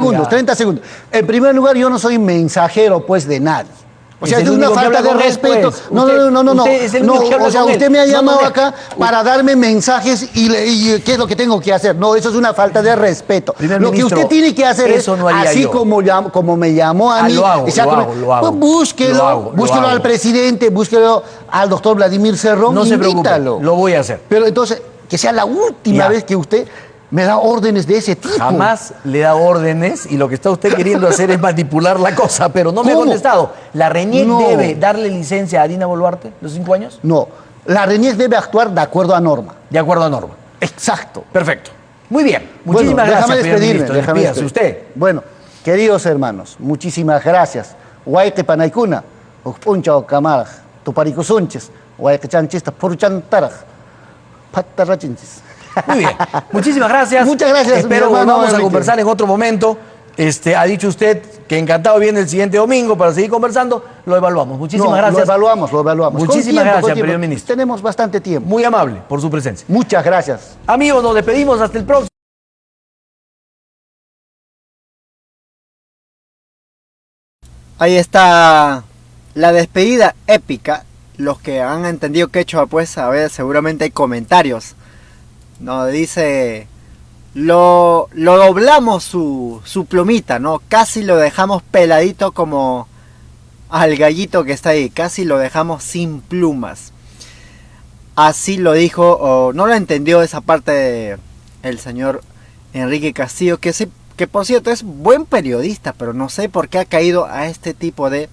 segundos, 30 segundos. En primer lugar, yo no soy mensajero, pues, de nadie. O sea, es una falta de respeto. No. O sea, usted me ha llamado acá para darme mensajes y ¿qué es lo que tengo que hacer? No, eso es una falta de respeto. Lo que usted tiene que hacer es, así como me llamó a mí, lo hago. Pues búsquelo al presidente, búsquelo al doctor Vladimir Cerrón, no se preocupe, lo voy a hacer. Pero entonces, que sea la última vez que usted me da órdenes de ese tipo. Jamás le da órdenes y lo que está usted queriendo hacer es manipular la cosa, pero no me ha contestado. ¿La RENIEC debe darle licencia a Dina Boluarte los 5 años? No, la RENIEC debe actuar de acuerdo a norma. De acuerdo a norma. Exacto. Perfecto. Muy bien. Muchísimas gracias, señor ministro. Despídase usted. Bueno, queridos hermanos, muchísimas gracias. Guayte panaykuna, puncha o camaraj, tuparicusunches, guayque chanchistas, puruchantaraj, patarrachinchis. Muy bien, muchísimas gracias. Muchas gracias. Espero volvamos a conversar en otro momento. Ha dicho usted que encantado viene el siguiente domingo para seguir conversando. Lo evaluamos. Muchísimas gracias. Lo evaluamos. Muchísimas gracias, primer ministro. Tenemos bastante tiempo. Muy amable por su presencia. Muchas gracias. Amigos, nos despedimos hasta el próximo. Ahí está la despedida épica. Los que han entendido quechua, pues, a ver, seguramente hay comentarios. No, dice, lo doblamos su plumita, ¿no? Casi lo dejamos peladito como al gallito que está ahí. Casi lo dejamos sin plumas. Así lo dijo, o no lo entendió esa parte el señor Enrique Castillo, que por cierto es buen periodista, pero no sé por qué ha caído a este tipo de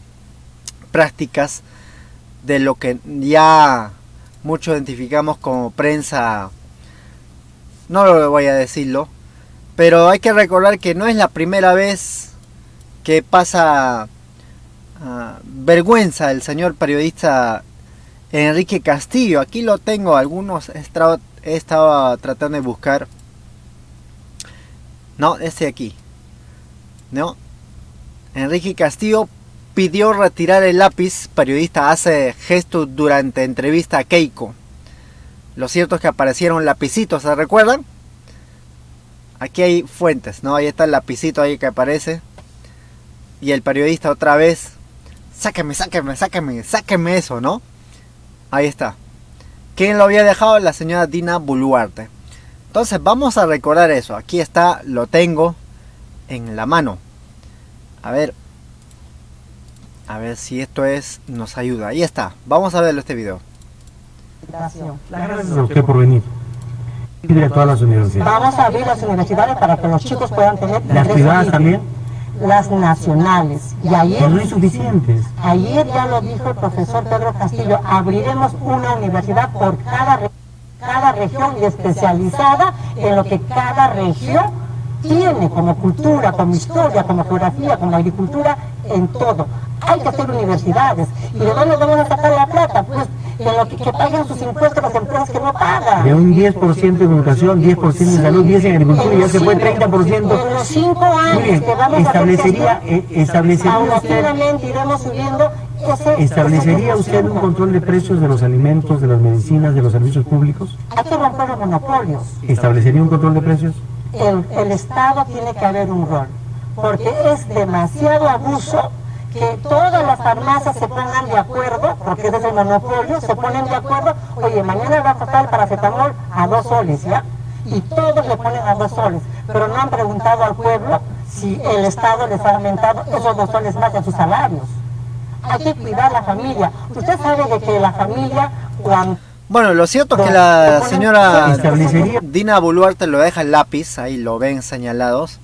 prácticas de lo que ya muchos identificamos como prensa. No lo voy a decirlo, pero hay que recordar que no es la primera vez que pasa vergüenza el señor periodista Enrique Castillo. Aquí lo tengo, algunos he estado tratando de buscar. No, este de aquí. No. Enrique Castillo pidió retirar el lápiz. Periodista hace gesto durante entrevista a Keiko. Lo cierto es que aparecieron lapicitos, ¿se recuerdan? Aquí hay fuentes, ¿no? Ahí está el lapicito ahí que aparece. Y el periodista otra vez. Sáqueme eso, ¿no? Ahí está. ¿Quién lo había dejado? La señora Dina Boluarte. Entonces vamos a recordar eso. Aquí está, lo tengo en la mano. A ver si esto nos ayuda. Ahí está. Vamos a verlo este video. Gracias a usted por venir. Y a todas las universidades. Vamos a abrir las universidades para que los chicos puedan tener... ¿Las privadas también? Las nacionales. Y ayer... Pero no hay suficientes. Ayer ya lo dijo el profesor Pedro Castillo, abriremos una universidad por cada región y especializada en lo que cada región tiene como cultura, como historia, como geografía, como agricultura, en todo. Hay que hacer universidades. ¿Y de dónde vamos a sacar la plata? Pues en lo que paguen sus impuestos las empresas que no pagan. De un 10% en educación, 10% en salud, 10% en agricultura, ya se fue 30%. En los 5 años que vamos ¿Establecería usted un control de precios de los alimentos, de las medicinas, de los servicios públicos? Hay que romper los monopolios. ¿Establecería un control de precios? El Estado tiene que haber un rol, porque es demasiado abuso que todas las farmacias se pongan de acuerdo, porque ese es el monopolio, se ponen de acuerdo, oye, mañana va a costar el paracetamol a 2 soles, ¿ya? Y todos le ponen a 2 soles, pero no han preguntado al pueblo si el Estado les ha aumentado esos 2 soles más de sus salarios. Hay que cuidar la familia. Usted sabe de que la familia, cuando... Bueno, lo cierto es que la señora Dina Boluarte lo deja el lápiz, ahí lo ven señalados,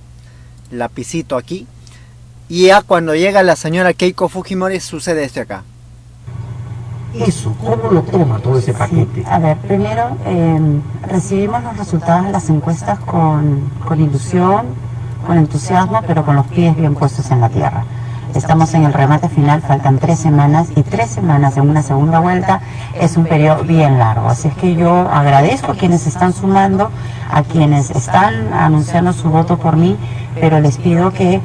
lapicito aquí. Y ya cuando llega la señora Keiko Fujimori sucede esto acá. Eso, ¿cómo lo toma todo ese paquete? Sí, a ver, primero recibimos los resultados de las encuestas con ilusión, con entusiasmo, pero con los pies bien puestos en la tierra. Estamos en el remate final, faltan 3 semanas y 3 semanas en una segunda vuelta es un periodo bien largo. Así es que yo agradezco a quienes están sumando, a quienes están anunciando su voto por mí, pero les pido que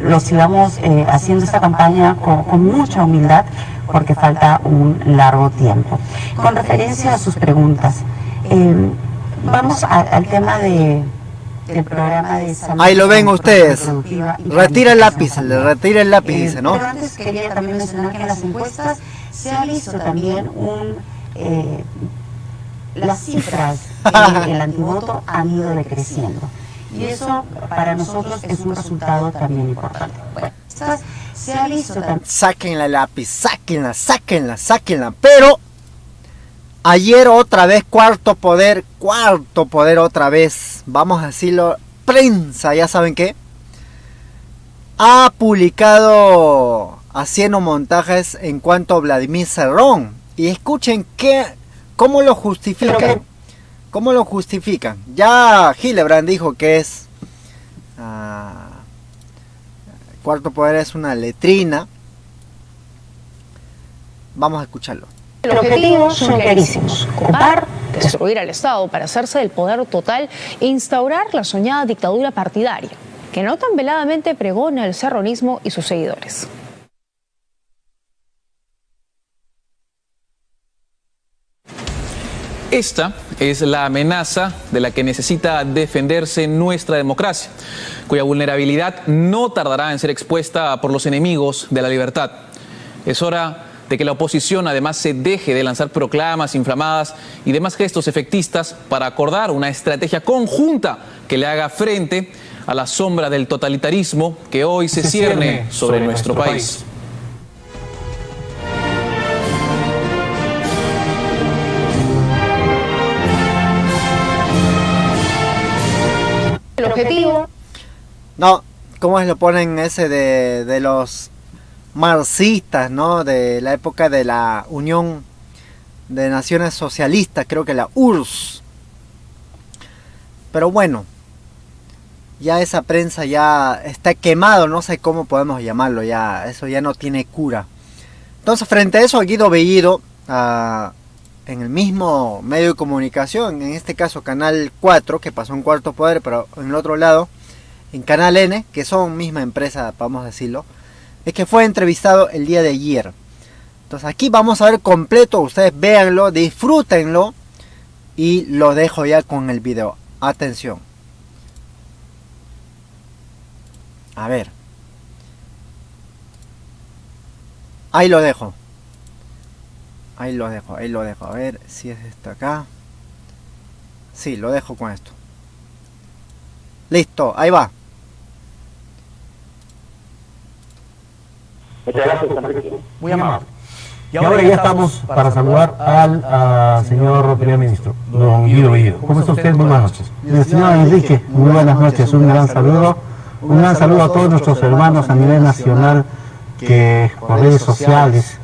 lo sigamos haciendo esta campaña con mucha humildad porque falta un largo tiempo. Con referencia a sus preguntas, vamos al tema de del programa de salud. Ahí lo ven ustedes. Retira el lápiz, le retira el lápiz, dice, ¿no? Pero antes quería también mencionar que en las encuestas se ha visto también las cifras del antivoto han ido decreciendo. Y eso para nosotros es un resultado también importante. Bueno, se ha visto también. Sáquenla el lápiz, sáquenla. Pero ayer otra vez cuarto poder otra vez. Vamos a decirlo, prensa, ¿ya saben qué? Ha publicado haciendo montajes en cuanto a Vladimir Cerrón. Y escuchen cómo lo justifican. ¿Cómo lo justifican? Ya Hildebrand dijo que es... Cuarto poder es una letrina. Vamos a escucharlo. Los objetivos son clarísimos: ocupar, destruir al Estado para hacerse del poder total e instaurar la soñada dictadura partidaria, que no tan veladamente pregona el serronismo y sus seguidores. Esta es la amenaza de la que necesita defenderse nuestra democracia, cuya vulnerabilidad no tardará en ser expuesta por los enemigos de la libertad. Es hora de que la oposición además se deje de lanzar proclamas inflamadas y demás gestos efectistas para acordar una estrategia conjunta que le haga frente a la sombra del totalitarismo que hoy se cierne sobre nuestro país. El objetivo... No, ¿cómo es lo ponen ese de los marxistas, ¿no? De la época de la Unión de Naciones Socialistas, creo que la URSS. Pero bueno, ya esa prensa ya está quemado, no sé cómo podemos llamarlo ya, eso ya no tiene cura. Entonces, frente a eso, Guido Bellido, en el mismo medio de comunicación, en este caso Canal 4, que pasó en Cuarto Poder, pero en el otro lado, en Canal N, que son misma empresa, vamos a decirlo, es que fue entrevistado el día de ayer. Entonces aquí vamos a ver completo, ustedes véanlo, disfrútenlo y lo dejo ya con el video. Atención. A ver. Ahí lo dejo. Ahí lo dejo. A ver si es esto acá. Sí, lo dejo con esto. Listo, ahí va. Muchas gracias, Enrique. Muy amable. Y ahora ya estamos para saludar al señor primer ministro, don Guido Bellido. ¿Cómo está usted? Muy buenas noches. Señor Enrique, muy buenas noches. Un gran saludo. Un gran saludo a todos nuestros hermanos a nivel nacional que por redes sociales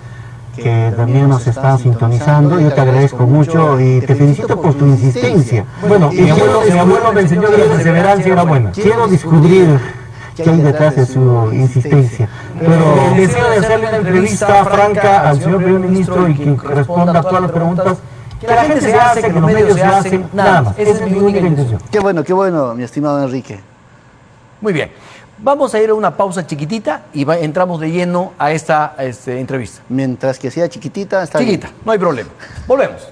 que también nos están sintonizando. Yo te agradezco mucho y te felicito por tu insistencia. Bueno, mi abuelo me enseñó que la perseverancia era buena. Quiero descubrir qué hay detrás de su insistencia. Pero el deseo de hacerle una entrevista franca al señor primer ministro y que responda a todas las preguntas que la gente se hace, que los medios se hacen, nada más. Esa es mi única intención. Qué bueno, mi estimado Enrique. Muy bien. Vamos a ir a una pausa chiquitita y entramos de lleno a esta entrevista. Mientras que sea chiquitita, está chiquita, bien. No hay problema. Volvemos.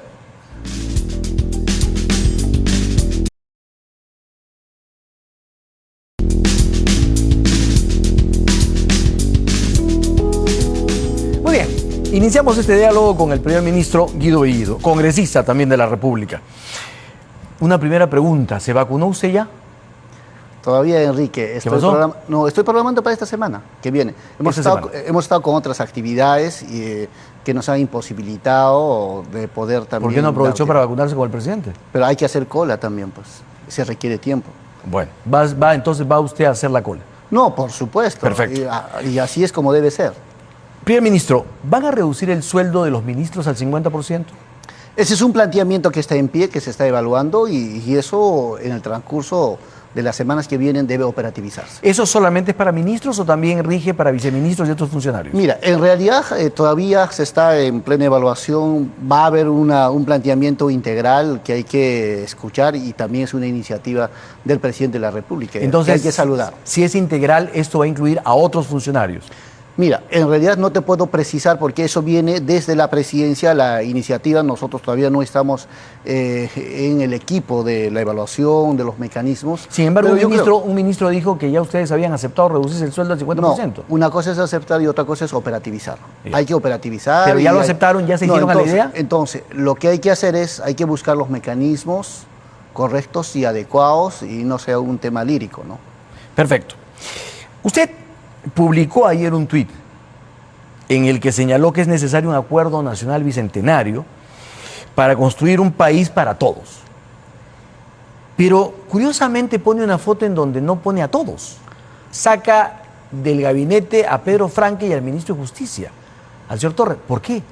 Muy bien. Iniciamos este diálogo con el primer ministro Guido Bellido, congresista también de la República. Una primera pregunta, ¿se vacunó usted ya? Todavía, Enrique, estoy programando para esta semana que viene. Hemos estado con otras actividades que nos han imposibilitado de poder también... ¿Por qué no aprovechó para vacunarse con el presidente? Pero hay que hacer cola también, pues. Se requiere tiempo. Bueno, entonces va usted a hacer la cola. No, por supuesto. Perfecto. Y así es como debe ser. Primer ministro, ¿van a reducir el sueldo de los ministros al 50%? Ese es un planteamiento que está en pie, que se está evaluando y eso en el transcurso de las semanas que vienen debe operativizarse. ¿Eso solamente es para ministros o también rige para viceministros y otros funcionarios? Mira, en realidad todavía se está en plena evaluación, va a haber un planteamiento integral que hay que escuchar y también es una iniciativa del presidente de la República. Entonces, que hay que saludar. Si es integral, ¿esto va a incluir a otros funcionarios? Mira, en realidad no te puedo precisar porque eso viene desde la presidencia, la iniciativa. Nosotros todavía no estamos en el equipo de la evaluación, de los mecanismos. Sin embargo, un ministro dijo que ya ustedes habían aceptado reducirse el sueldo al 50%. No, una cosa es aceptar y otra cosa es operativizar. Hay que operativizar. ¿Pero ya lo aceptaron? ¿Ya se hicieron a la idea? Entonces, lo que hay que hacer es, hay que buscar los mecanismos correctos y adecuados y no sea un tema lírico, ¿no? Perfecto. Usted publicó ayer un tuit en el que señaló que es necesario un acuerdo nacional bicentenario para construir un país para todos. Pero curiosamente pone una foto en donde no pone a todos. Saca del gabinete a Pedro Franque y al ministro de Justicia, al señor Torres. ¿Por qué?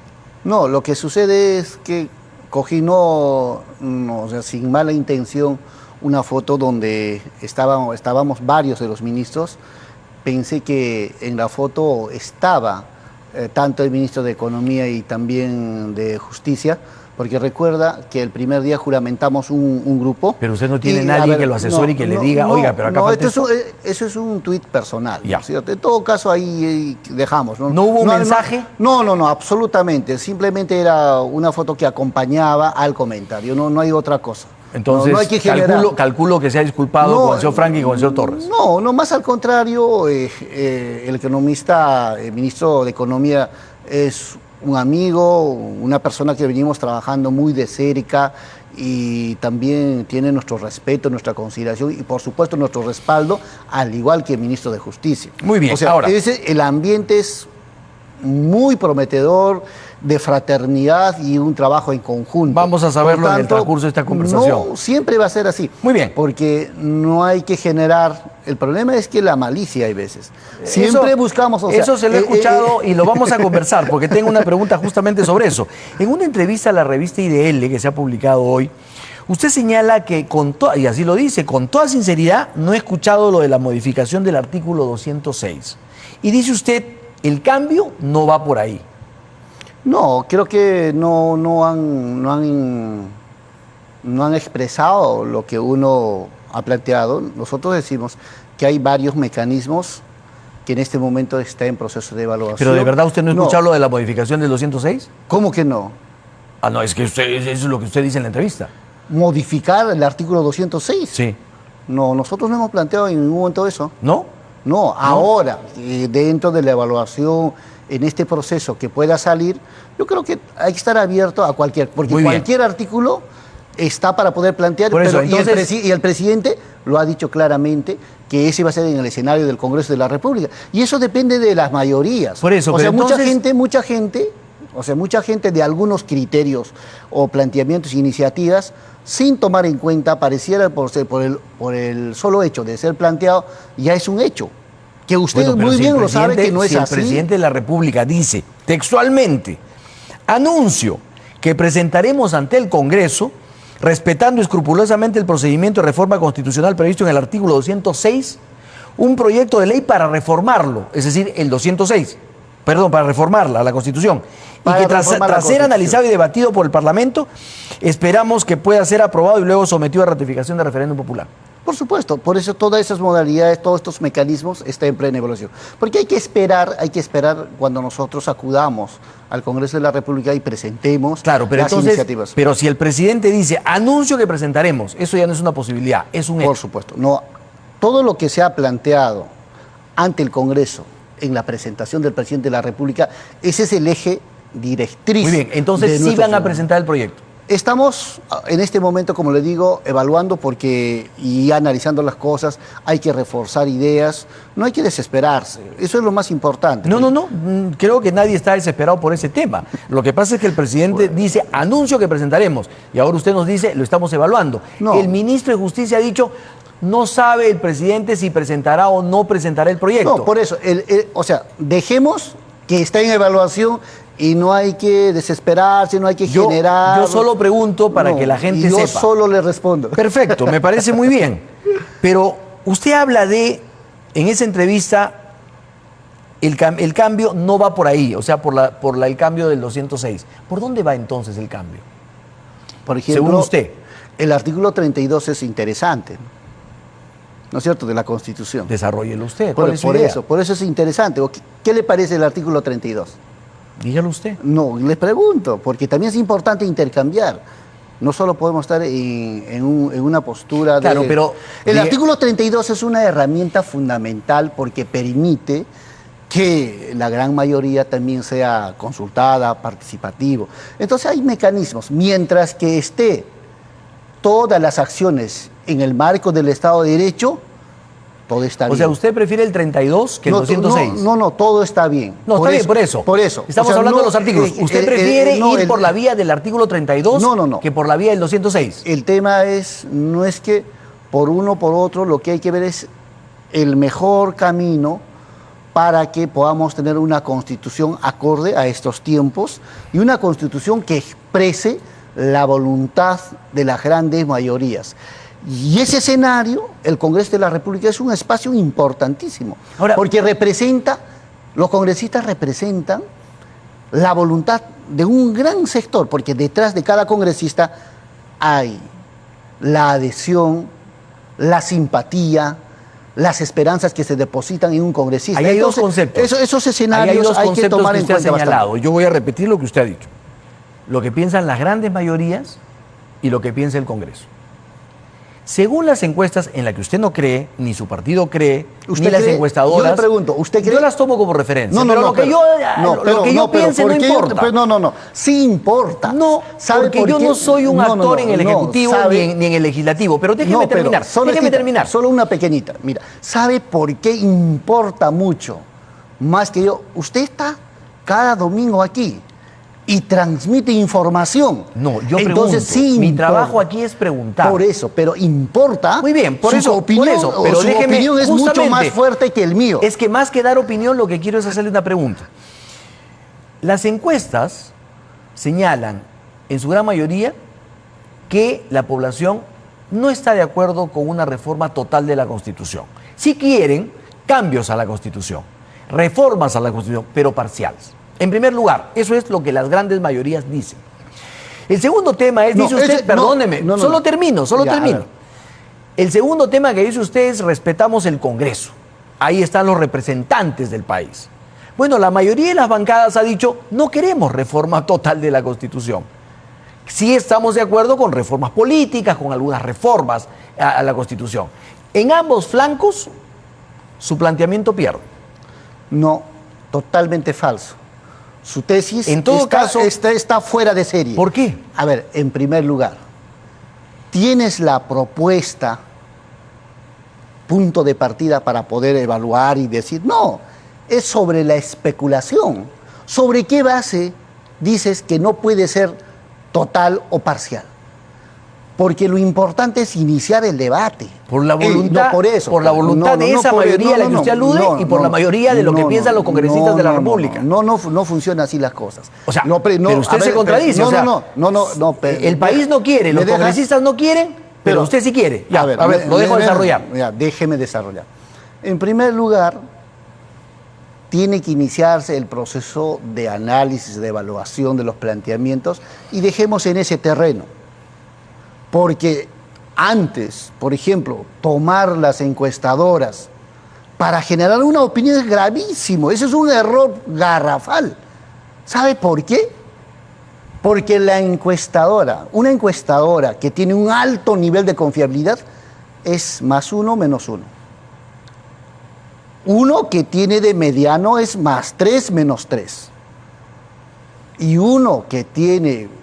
No, lo que sucede es que cogí, o sea, sin mala intención, una foto donde estábamos varios de los ministros. Pensé que en la foto estaba tanto el ministro de Economía y también de Justicia, porque recuerda que el primer día juramentamos un grupo. Pero usted no tiene nadie que lo asesore y que le diga, oiga, pero acá falta eso es un tuit personal. Ya. ¿Cierto? En todo caso, ahí dejamos. ¿No hubo un mensaje? No, absolutamente. Simplemente era una foto que acompañaba al comentario. No hay otra cosa. Entonces, no hay que calculo que se ha disculpado con el señor Franque y con el señor Torres. No, más al contrario, el economista, el ministro de Economía es un amigo, una persona que venimos trabajando muy de cerca y también tiene nuestro respeto, nuestra consideración y por supuesto nuestro respaldo, al igual que el ministro de Justicia. Muy bien, o sea, ahora el ambiente es muy prometedor, de fraternidad y un trabajo en conjunto. Vamos a saberlo en el transcurso de esta conversación. No, siempre va a ser así. Muy bien. Porque no hay que generar... El problema es que la malicia hay veces. Siempre buscamos... Eso se lo he escuchado y lo vamos a conversar porque tengo una pregunta justamente sobre eso. En una entrevista a la revista IDL que se ha publicado hoy, usted señala que, y así lo dice, con toda sinceridad, no he escuchado lo de la modificación del artículo 206. Y dice usted, el cambio no va por ahí. No, creo que no han expresado lo que uno ha planteado. Nosotros decimos que hay varios mecanismos que en este momento está en proceso de evaluación. ¿Pero de verdad usted no ha escuchado lo de la modificación del 206? ¿Cómo que no? Ah, no, es que eso es lo que usted dice en la entrevista. ¿Modificar el artículo 206? Sí. No, nosotros no hemos planteado en ningún momento eso. ¿No? No, ahora, dentro de la evaluación, en este proceso que pueda salir, yo creo que hay que estar abierto a cualquier, porque cualquier artículo está para poder plantear, por eso, pero, entonces, y el presidente lo ha dicho claramente, que ese va a ser en el escenario del Congreso de la República. Y eso depende de las mayorías. Por eso, o sea, entonces, mucha gente de algunos criterios o planteamientos e iniciativas, sin tomar en cuenta, pareciera por el solo hecho de ser planteado, ya es un hecho. Que usted muy bien lo sabe que no es así. El presidente de la República dice textualmente, anuncio que presentaremos ante el Congreso, respetando escrupulosamente el procedimiento de reforma constitucional previsto en el artículo 206, un proyecto de ley para reformarlo, es decir, el 206, para reformarla, la Constitución, y que tras ser analizado y debatido por el Parlamento, esperamos que pueda ser aprobado y luego sometido a ratificación de referéndum popular. Por supuesto, por eso todas esas modalidades, todos estos mecanismos están en plena evaluación. Porque hay que esperar cuando nosotros acudamos al Congreso de la República y presentemos las iniciativas. Pero si el presidente dice, anuncio que presentaremos, eso ya no es una posibilidad, es un hecho. Por supuesto, no. Todo lo que se ha planteado ante el Congreso en la presentación del presidente de la República, ese es el eje directriz. Muy bien, entonces sí van a presentar el proyecto. Estamos en este momento, como le digo, evaluando y analizando las cosas. Hay que reforzar ideas, no hay que desesperarse. Eso es lo más importante. No. Creo que nadie está desesperado por ese tema. Lo que pasa es que el presidente dice, anuncio que presentaremos. Y ahora usted nos dice, lo estamos evaluando. No. El ministro de Justicia ha dicho, no sabe el presidente si presentará o no presentará el proyecto. No, por eso, dejemos que esté en evaluación. Y no hay que desesperarse, no hay que generar... Yo solo pregunto para que la gente sepa. Yo solo le respondo. Perfecto, me parece muy bien. Pero usted habla en esa entrevista, el cambio no va por ahí, o sea, por el cambio del 206. ¿Por dónde va entonces el cambio? Por ejemplo, según usted. El artículo 32 es interesante. ¿no es cierto?, de la Constitución. Desarróllelo usted. Por eso es interesante. ¿Qué le parece el artículo 32? Dígalo usted. No, le pregunto, porque también es importante intercambiar. No solo podemos estar en una postura de... Claro, pero... El artículo 32 es una herramienta fundamental porque permite que la gran mayoría también sea consultada, participativo. Entonces hay mecanismos. Mientras que esté todas las acciones en el marco del Estado de Derecho, todo está bien. O sea, ¿usted prefiere el 32 que el 206? No, todo está bien. No, está bien, por eso. Por eso. Estamos hablando de los artículos. ¿Usted prefiere ir por la vía del artículo 32 que por la vía del 206? El tema no es que por uno o por otro, lo que hay que ver es el mejor camino para que podamos tener una constitución acorde a estos tiempos y una constitución que exprese la voluntad de las grandes mayorías. Y ese escenario, el Congreso de la República, es un espacio importantísimo. Ahora, porque los congresistas representan la voluntad de un gran sector, porque detrás de cada congresista hay la adhesión, la simpatía, las esperanzas que se depositan en un congresista. Ahí hay dos conceptos. Esos escenarios hay que tomar en cuenta bastante. Yo voy a repetir lo que usted ha dicho. Lo que piensan las grandes mayorías y lo que piensa el Congreso. Según las encuestas en las que usted no cree, ni su partido cree, ni las encuestadoras... Yo le pregunto, ¿usted cree? Yo las tomo como referencia, lo que yo piense no importa. Sí importa. No, porque yo no soy un actor en el Ejecutivo ni en el Legislativo, pero déjeme terminar. Solo una pequeñita. Mira, ¿sabe por qué importa mucho? Más que yo, usted está cada domingo aquí y transmite información. No, yo entonces, pregunto. Mi trabajo aquí es preguntar. Por eso, pero importa. Muy bien, por eso. Pero su opinión es mucho más fuerte que el mío. Es que más que dar opinión, lo que quiero es hacerle una pregunta. Las encuestas señalan, en su gran mayoría, que la población no está de acuerdo con una reforma total de la Constitución. Sí quieren cambios a la Constitución, reformas a la Constitución, pero parciales. En primer lugar, eso es lo que las grandes mayorías dicen. El segundo tema es, dice usted, perdóneme, solo termino. El segundo tema que dice usted es respetamos el Congreso. Ahí están los representantes del país. Bueno, la mayoría de las bancadas ha dicho, no queremos reforma total de la Constitución. Sí estamos de acuerdo con reformas políticas, con algunas reformas a la Constitución. En ambos flancos, su planteamiento pierde. No, totalmente falso. Su tesis en todo caso está fuera de serie. ¿Por qué? A ver, en primer lugar, tienes la propuesta, punto de partida para poder evaluar y decir, no, es sobre la especulación. ¿Sobre qué base dices que no puede ser total o parcial? Porque lo importante es iniciar el debate. Por la voluntad, por la voluntad de esa mayoría a la que usted alude y por la mayoría de lo que piensan los congresistas de la República. No funciona así las cosas. O sea, pero usted se contradice. El país no quiere, los congresistas no quieren, pero usted sí quiere. Ya, a ver, lo dejo desarrollar. Déjeme desarrollar. En primer lugar, tiene que iniciarse el proceso de análisis, de evaluación de los planteamientos y dejemos en ese terreno. Porque antes, por ejemplo, tomar las encuestadoras para generar una opinión es gravísimo. Ese es un error garrafal. ¿Sabe por qué? Porque una encuestadora que tiene un alto nivel de confiabilidad es +1, -1. Uno que tiene de mediano es +3, -3. Y uno que tiene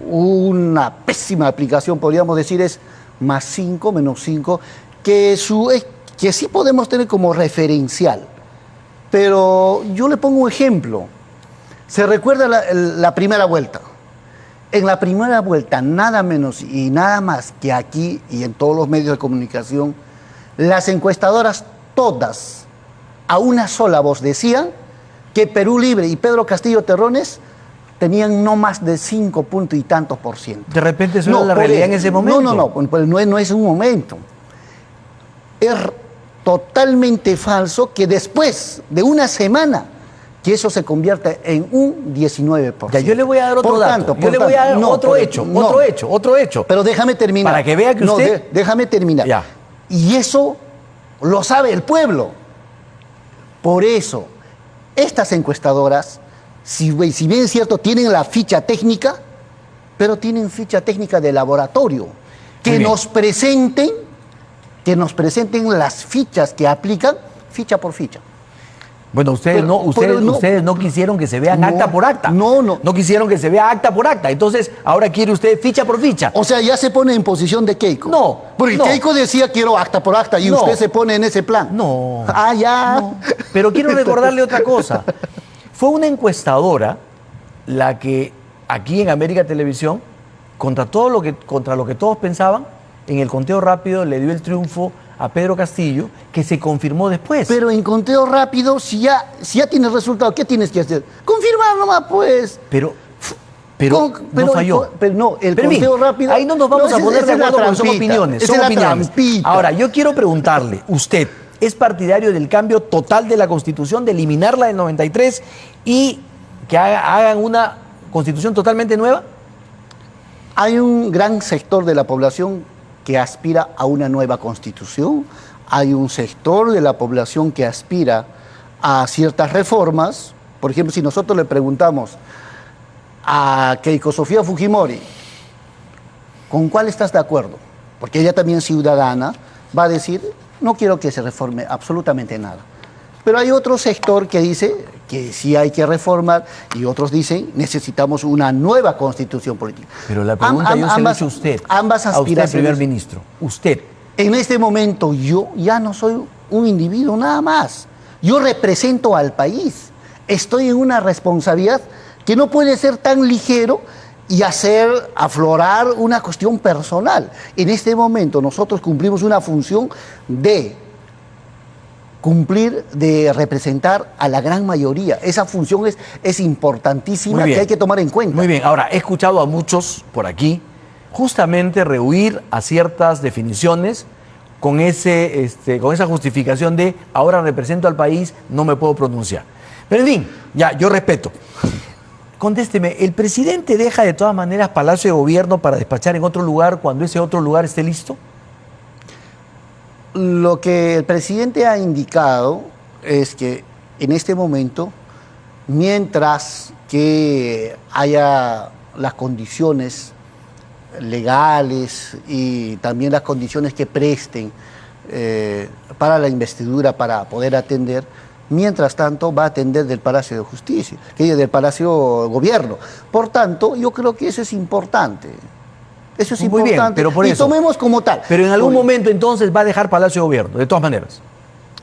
una pésima aplicación, podríamos decir, es +5, -5, que sí podemos tener como referencial. Pero yo le pongo un ejemplo. ¿Se recuerda la primera vuelta? En la primera vuelta, nada menos y nada más que aquí y en todos los medios de comunicación, las encuestadoras todas, a una sola voz, decían que Perú Libre y Pedro Castillo Terrones tenían no más de 5 puntos y tantos %. De repente eso era la realidad en ese momento. No es un momento. Es totalmente falso que después de una semana que eso se convierta en un 19%. Ya, yo le voy a dar otro dato. Yo le voy a dar otro hecho. Pero déjame terminar. Para que vea que usted... déjame terminar. Ya. Y eso lo sabe el pueblo. Por eso, estas encuestadoras, si bien es cierto, tienen la ficha técnica, pero tienen ficha técnica de laboratorio. Que nos presenten las fichas que aplican, ficha por ficha. Bueno, ustedes no quisieron que se vean acta por acta. No quisieron que se vea acta por acta. Entonces, ahora quiere usted ficha por ficha. O sea, ya se pone en posición de Keiko. No. Porque Keiko decía quiero acta por acta y usted se pone en ese plan. No. Ah, ya. No. Pero quiero recordarle otra cosa. Fue una encuestadora la que aquí en América Televisión, contra lo que todos pensaban, en el conteo rápido le dio el triunfo a Pedro Castillo, que se confirmó después. Pero en conteo rápido, si ya tienes resultado, ¿qué tienes que hacer? Confirmar nomás, pues. Pero no falló. El conteo rápido... Ahí no nos vamos a poner de acuerdo porque son opiniones. Esa es la trampita. Ahora, yo quiero preguntarle, ¿usted es partidario del cambio total de la Constitución, de eliminarla del 93 y que hagan una Constitución totalmente nueva? Hay un gran sector de la población que aspira a una nueva Constitución. Hay un sector de la población que aspira a ciertas reformas. Por ejemplo, si nosotros le preguntamos a Keiko Sofía Fujimori, ¿con cuál estás de acuerdo? Porque ella también ciudadana va a decir, no quiero que se reforme absolutamente nada. Pero hay otro sector que dice que sí hay que reformar y otros dicen necesitamos una nueva constitución política. Pero la pregunta yo se la he hecho a usted. Ambas aspiraciones. A usted, primer ministro. Usted. En este momento yo ya no soy un individuo nada más. Yo represento al país. Estoy en una responsabilidad que no puede ser tan ligero y hacer aflorar una cuestión personal. En este momento nosotros cumplimos una función de representar a la gran mayoría. Esa función es importantísima que hay que tomar en cuenta. Muy bien, ahora he escuchado a muchos por aquí justamente rehuir a ciertas definiciones con esa justificación de ahora represento al país, no me puedo pronunciar. Pero en fin, ya, yo respeto. Contésteme, ¿el presidente deja de todas maneras Palacio de Gobierno para despachar en otro lugar cuando ese otro lugar esté listo? Lo que el presidente ha indicado es que en este momento, mientras que haya las condiciones legales y también las condiciones que presten para la investidura, para poder atender, mientras tanto va a atender del Palacio de Justicia, del Palacio de Gobierno. Por tanto, yo creo que eso es importante. Eso es muy importante. Bien, pero por eso, tomemos como tal. Pero en algún momento entonces va a dejar Palacio de Gobierno, de todas maneras.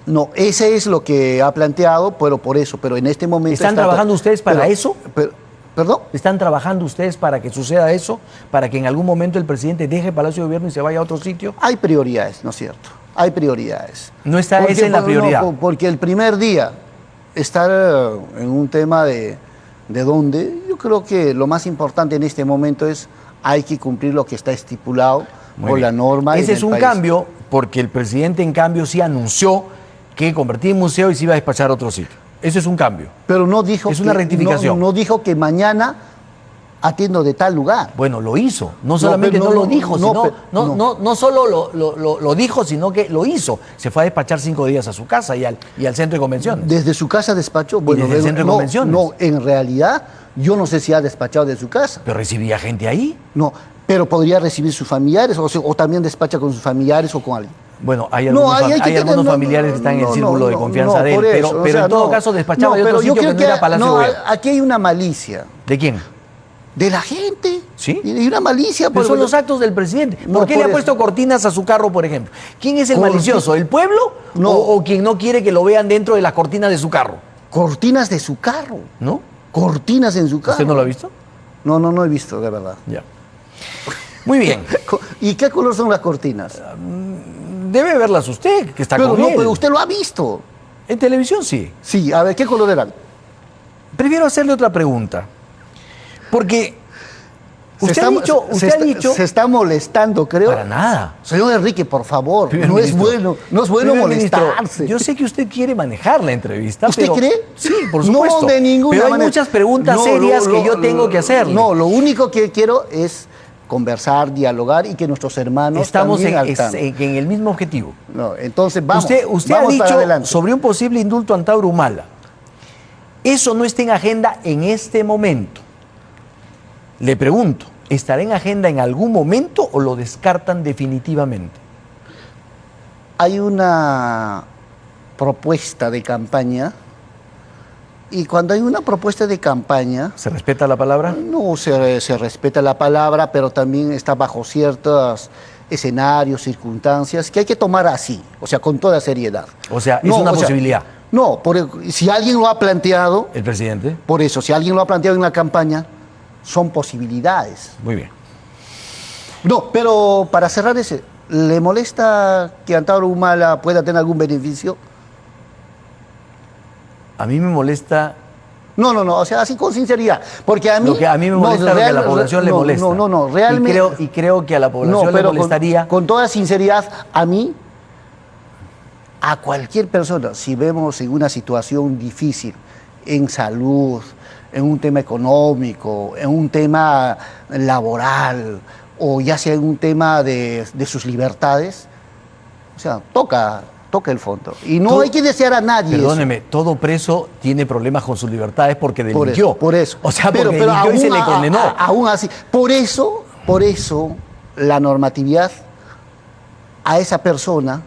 No, ese es lo que ha planteado, pero por eso, pero en este momento... ¿Están trabajando ustedes para eso? ¿Perdón? ¿Están trabajando ustedes para que suceda eso? ¿Para que en algún momento el presidente deje Palacio de Gobierno y se vaya a otro sitio? Hay prioridades, ¿no es cierto? Hay prioridades. ¿No está esa en la prioridad? No, porque el primer día, estar en un tema de dónde, yo creo que lo más importante en este momento es hay que cumplir lo que está estipulado por la norma. Ese es un cambio, porque el presidente en cambio sí anunció que convertía en museo y se iba a despachar a otro sitio. Eso es un cambio. Pero no dijo es una rectificación. No dijo que mañana atiendo de tal lugar. Bueno, lo hizo. No solamente no lo dijo, sino no solo lo dijo, sino que lo hizo. Se fue a despachar 5 días a su casa y al centro de convenciones. ¿Desde su casa despachó? Bueno, desde el centro de convenciones. No, en realidad, yo no sé si ha despachado de su casa. ¿Pero recibía gente ahí? No, pero podría recibir sus familiares o también despacha con sus familiares o con alguien. Bueno, hay algunos familiares que están en el círculo de confianza de él, pero en todo caso despachaba de otro sitio que no era Palacio de Gobierno. Aquí hay una malicia. ¿De quién? De la gente. ¿Sí? Y una malicia. Pero son los actos del presidente. ¿Por qué le ha puesto cortinas a su carro, por ejemplo? ¿Quién es el malicioso? ¿El pueblo? ¿O quien no quiere que lo vean dentro de las cortinas de su carro? Cortinas de su carro. ¿No? Cortinas en su carro. ¿Usted no lo ha visto? No he visto, de verdad. Ya. Muy bien. ¿Y qué color son las cortinas? Debe verlas usted, que está con él. Pero usted lo ha visto. En televisión sí. Sí, a ver, ¿qué color eran? Prefiero hacerle otra pregunta. Porque usted ha dicho... Se está molestando, creo. Para nada. Señor Enrique, por favor, no es bueno molestarse. Yo sé que usted quiere manejar la entrevista. ¿Usted cree? Sí, por supuesto. No, de ninguna manera. Pero hay manera. muchas preguntas serias que yo tengo que hacerle. No, lo único que quiero es conversar, dialogar y que nuestros hermanos estamos también en el mismo objetivo. No, entonces vamos. Usted vamos ha dicho para adelante. sobre un posible indulto a Antauro Humala. Eso no está en agenda en este momento. Le pregunto, ¿estará en agenda en algún momento o lo descartan definitivamente? Hay una propuesta de campaña y cuando hay una propuesta de campaña... ¿Se respeta la palabra? No, se respeta la palabra, pero también está bajo ciertos escenarios, circunstancias que hay que tomar así, o sea, con toda seriedad. O sea, es una posibilidad. No, si alguien lo ha planteado... ¿El presidente? Por eso, si alguien lo ha planteado en la campaña, son posibilidades. Muy bien. No, pero para cerrar ese, ¿le molesta que Antauro Humala pueda tener algún beneficio? A mí me molesta... No, o sea, así con sinceridad, porque a mí... Lo que a mí me molesta es lo que a la población le molesta. No, realmente... Y creo que a la población le molestaría... Con toda sinceridad, a mí, a cualquier persona, si vemos en una situación difícil, en salud, en un tema económico, en un tema laboral, o ya sea en un tema de sus libertades, o sea, toca el fondo. Y no hay que desear a nadie. Perdóneme, todo preso tiene problemas con sus libertades porque delinquió. Por eso. O sea, porque delinquió y se le condenó. Aún así. Por eso, la normatividad a esa persona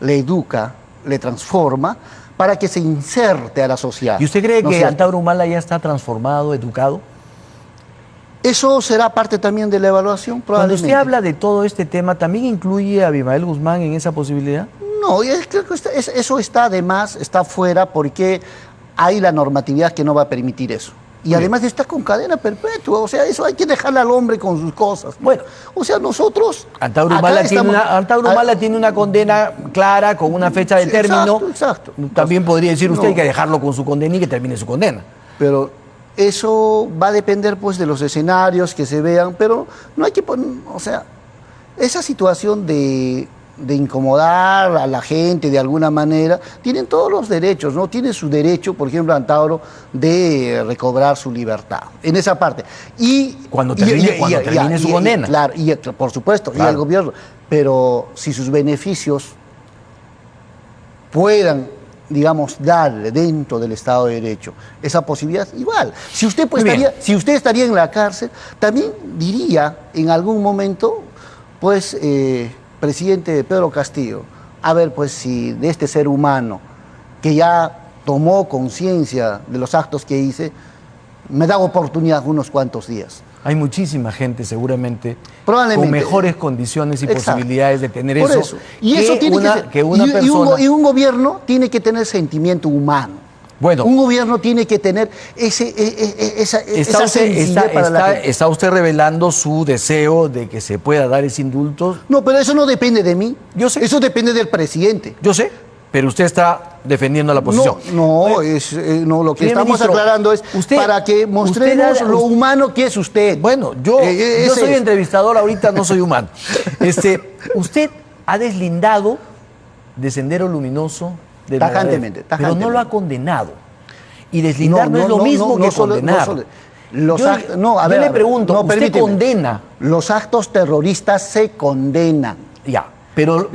le educa, le transforma, para que se inserte a la sociedad. ¿Y usted cree que Antauro Humala ya está transformado, educado? Eso será parte también de la evaluación, probablemente. Cuando usted habla de todo este tema, ¿también incluye a Abimael Guzmán en esa posibilidad? No, creo que eso está además, está fuera porque hay la normatividad que no va a permitir eso. Y además está con cadena perpetua, o sea, eso hay que dejarle al hombre con sus cosas. Bueno, o sea, nosotros... Antauro Humala tiene una condena clara, con una fecha de término. Exacto. También podría decir usted que dejarlo con su condena y que termine su condena. Pero eso va a depender pues de los escenarios que se vean, pero no hay que poner, o sea, esa situación de incomodar a la gente de alguna manera, tienen todos los derechos, ¿no? Tiene su derecho, por ejemplo, Antauro, de recobrar su libertad, en esa parte. Y cuando termine su condena. Claro, y por supuesto, claro. Y el gobierno. Pero si sus beneficios puedan, digamos, darle dentro del Estado de Derecho esa posibilidad, igual. Si usted estaría en la cárcel, también diría en algún momento, pues... presidente Pedro Castillo, a ver pues si de este ser humano que ya tomó conciencia de los actos que hice, me da oportunidad unos cuantos días. Hay muchísima gente seguramente con mejores condiciones y posibilidades de tener por eso. Y eso tiene y un gobierno tiene que tener sentimiento humano. Bueno, un gobierno tiene que tener esa sensibilidad para la gente. ¿Está usted revelando su deseo de que se pueda dar ese indulto? No, pero eso no depende de mí. Yo sé. Eso depende del presidente. Yo sé, pero usted está defendiendo la posición. No, lo que estamos aclarando es para que mostremos lo humano que es usted. Bueno, yo soy entrevistador ahorita, no soy humano. Usted ha deslindado de Sendero Luminoso tajantemente. Pero no lo ha condenado. Y deslindar no es lo mismo que condenar. Yo le pregunto, ¿usted condena? Los actos terroristas se condenan. Ya, pero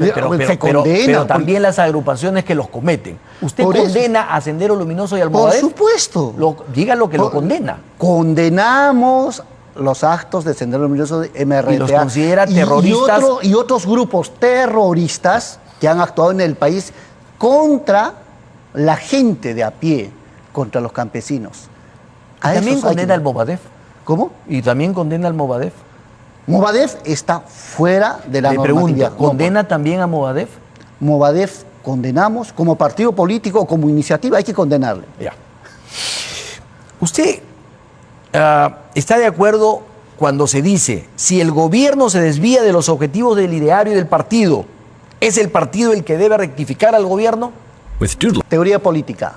también las agrupaciones que los cometen. ¿Usted condena a Sendero Luminoso y al Movadef? Por supuesto. Diga lo que lo condena. Condenamos los actos de Sendero Luminoso de MRTA. ¿Y los considera terroristas? Y otros grupos terroristas que han actuado en el país contra la gente de a pie, contra los campesinos. ¿También condena al Movadef? ¿Cómo? ¿Y también condena al Movadef? Movadef está fuera de la normatividad. ¿Condena también a Movadef? Movadef condenamos como partido político o como iniciativa, hay que condenarle. Ya. ¿Usted está de acuerdo cuando se dice, si el gobierno se desvía de los objetivos del ideario y del partido, ¿es el partido el que debe rectificar al gobierno? Teoría política.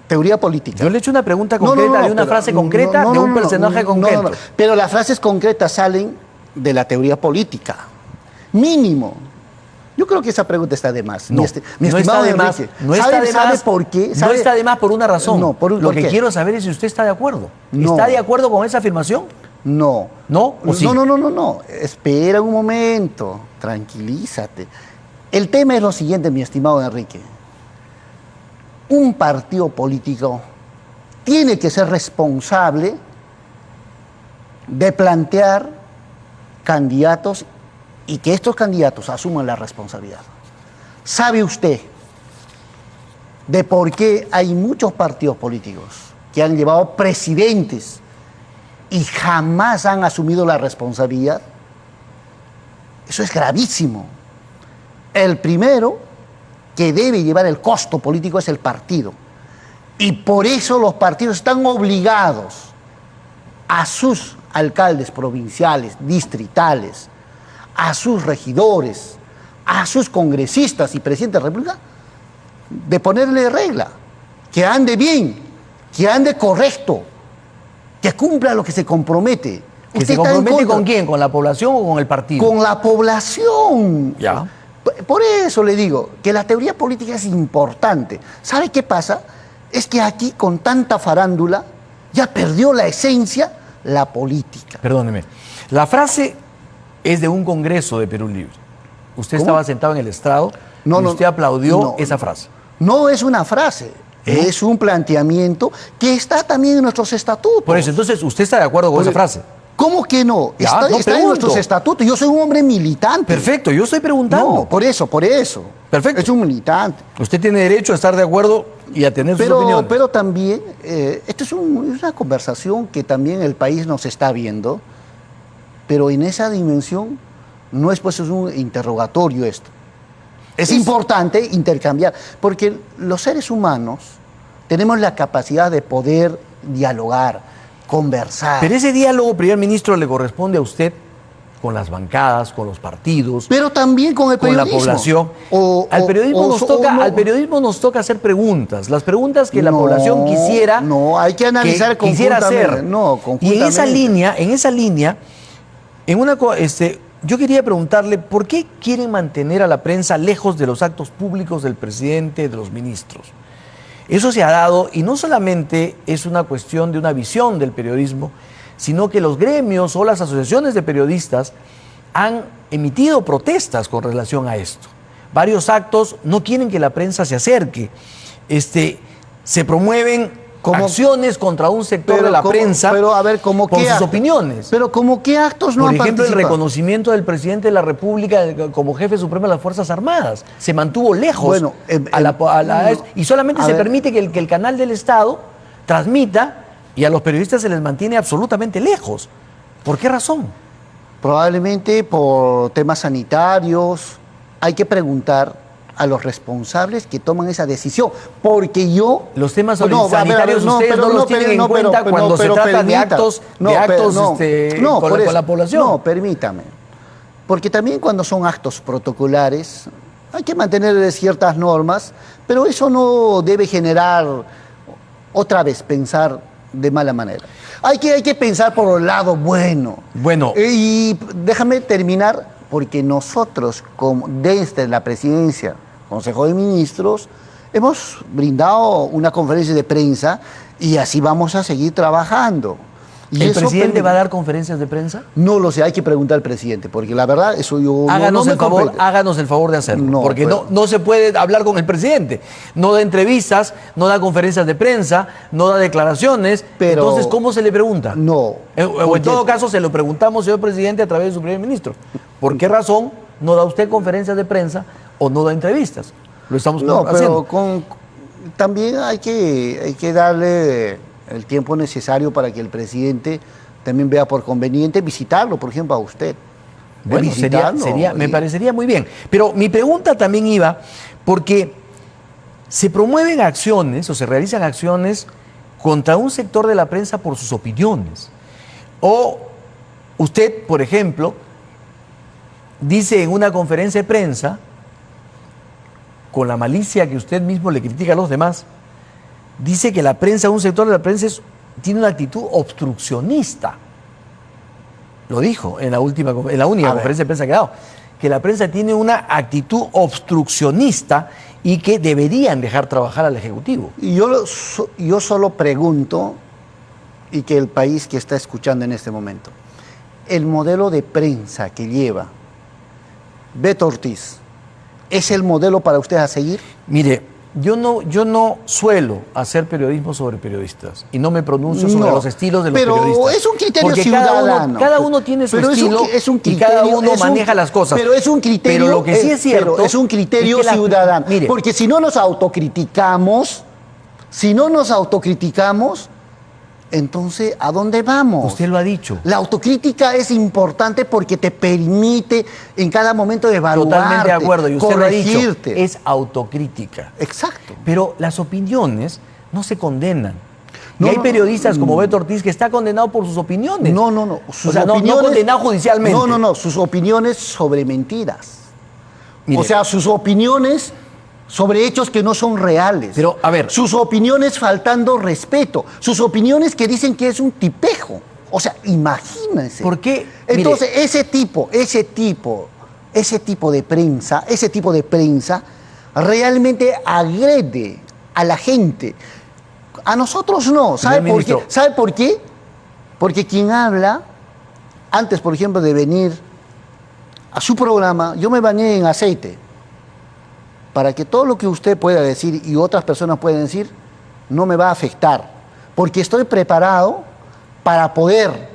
Teoría política. Yo le he hecho una pregunta concreta de una frase concreta de un personaje concreto. Pero las frases concretas salen de la teoría política. Mínimo. Yo creo que esa pregunta está de más. No, no está de más. No está de más. ¿Por qué? No está de más por una razón. No, Lo que quiero saber es si usted está de acuerdo. ¿Está de acuerdo con esa afirmación? No. ¿No? ¿O sí? No. Espera un momento. Tranquilízate. El tema es lo siguiente, mi estimado Enrique. Un partido político tiene que ser responsable de plantear candidatos y que estos candidatos asuman la responsabilidad. ¿Sabe usted de por qué hay muchos partidos políticos que han llevado presidentes y jamás han asumido la responsabilidad? Eso es gravísimo. El primero que debe llevar el costo político es el partido. Y por eso los partidos están obligados a sus alcaldes provinciales, distritales, a sus regidores, a sus congresistas y presidentes de la República, de ponerle regla, que ande bien, que ande correcto, que cumpla lo que se compromete. ¿Que se compromete con quién? ¿Con la población o con el partido? Con la población. Ya. Por eso le digo que la teoría política es importante. ¿Sabe qué pasa? Es que aquí con tanta farándula ya perdió la esencia la política. Perdóneme. La frase es de un congreso de Perú Libre. Usted estaba sentado en el estrado y usted aplaudió esa frase. No es una frase, es un planteamiento que está también en nuestros estatutos. Por eso, entonces, ¿usted está de acuerdo con esa frase? ¿Cómo que no? Ya, Está en nuestros estatutos. Yo soy un hombre militante. Perfecto, yo estoy preguntando. No, por eso. Perfecto. Es un militante. Usted tiene derecho a estar de acuerdo y a tener sus opiniones. Pero también, esto es una conversación que también el país nos está viendo, pero en esa dimensión no es pues es un interrogatorio esto. Es importante intercambiar, porque los seres humanos tenemos la capacidad de poder dialogar, conversar. Pero ese diálogo, primer ministro, le corresponde a usted con las bancadas, con los partidos, pero también con el periodismo, con la población. Al periodismo nos toca hacer preguntas, las preguntas que la población quisiera. No, hay que analizar hacer. Y en esa línea, yo quería preguntarle por qué quieren mantener a la prensa lejos de los actos públicos del presidente, de los ministros. Eso se ha dado y no solamente es una cuestión de una visión del periodismo, sino que los gremios o las asociaciones de periodistas han emitido protestas con relación a esto. Varios actos no quieren que la prensa se acerque. Se promueven acciones contra un sector de la prensa por sus opiniones. Pero ¿como qué actos no han participado? Por ejemplo, el reconocimiento del presidente de la República como jefe supremo de las Fuerzas Armadas. Se mantuvo lejos y solamente se permite que el canal del Estado transmita y a los periodistas se les mantiene absolutamente lejos. ¿Por qué razón? Probablemente por temas sanitarios. Hay que preguntar a los responsables que toman esa decisión, porque los temas sanitarios ustedes no los tienen en cuenta cuando se trata de actos con la población. No, permítame, porque también cuando son actos protocolares hay que mantener ciertas normas, pero eso no debe generar otra vez pensar de mala manera. Hay que pensar por el lado bueno. Y déjame terminar, porque nosotros, desde la presidencia, Consejo de Ministros, hemos brindado una conferencia de prensa y así vamos a seguir trabajando. ¿El presidente va a dar conferencias de prensa? No lo sé, hay que preguntar al presidente, porque la verdad, eso yo háganos el favor de hacerlo, porque no se puede hablar con el presidente. No da entrevistas, no da conferencias de prensa, no da declaraciones. Entonces, ¿cómo se le pregunta? No. O en todo caso, se lo preguntamos, señor presidente, a través de su primer ministro. ¿Por qué razón no da usted conferencias de prensa o no da entrevistas? Lo estamos haciendo. Pero también hay que darle el tiempo necesario para que el presidente también vea por conveniente visitarlo, por ejemplo, a usted. Bueno, me parecería muy bien. Pero mi pregunta también iba porque se promueven acciones o se realizan acciones contra un sector de la prensa por sus opiniones. O usted, por ejemplo, dice en una conferencia de prensa, con la malicia que usted mismo le critica a los demás, dice que la prensa, un sector de la prensa tiene una actitud obstruccionista. Lo dijo en la única conferencia de prensa que ha dado, que la prensa tiene una actitud obstruccionista y que deberían dejar trabajar al Ejecutivo. Y yo solo pregunto y que el país que está escuchando en este momento. El modelo de prensa que lleva Beto Ortiz, ¿es el modelo para usted a seguir? Mire, yo no suelo hacer periodismo sobre periodistas y no me pronuncio sobre los estilos de los periodistas. Pero es un criterio porque ciudadano. Cada uno tiene su estilo y cada uno maneja las cosas. Pero es un criterio, pero lo que sí es cierto, es un criterio ciudadano. Mire, porque si no nos autocriticamos, entonces, ¿a dónde vamos? Usted lo ha dicho. La autocrítica es importante porque te permite en cada momento evaluarte, totalmente de acuerdo, y usted corregirte. Lo ha dicho, es autocrítica. Exacto. Pero las opiniones no se condenan. Y hay periodistas como Beto Ortiz que está condenado por sus opiniones. No. Sus opiniones, no condenado judicialmente. No. Sus opiniones sobre mentiras. Mire, o sea, sus opiniones sobre hechos que no son reales. Pero, a ver. Sus opiniones faltando respeto. Sus opiniones que dicen que es un tipejo. O sea, imagínense. ¿Por qué? Entonces, ese tipo de prensa realmente agrede a la gente. A nosotros no. ¿Sabe por qué? ¿Sabe por qué? Porque quien habla, antes, por ejemplo, de venir a su programa, yo me bañé en aceite. Para que todo lo que usted pueda decir y otras personas pueden decir, no me va a afectar. Porque estoy preparado para poder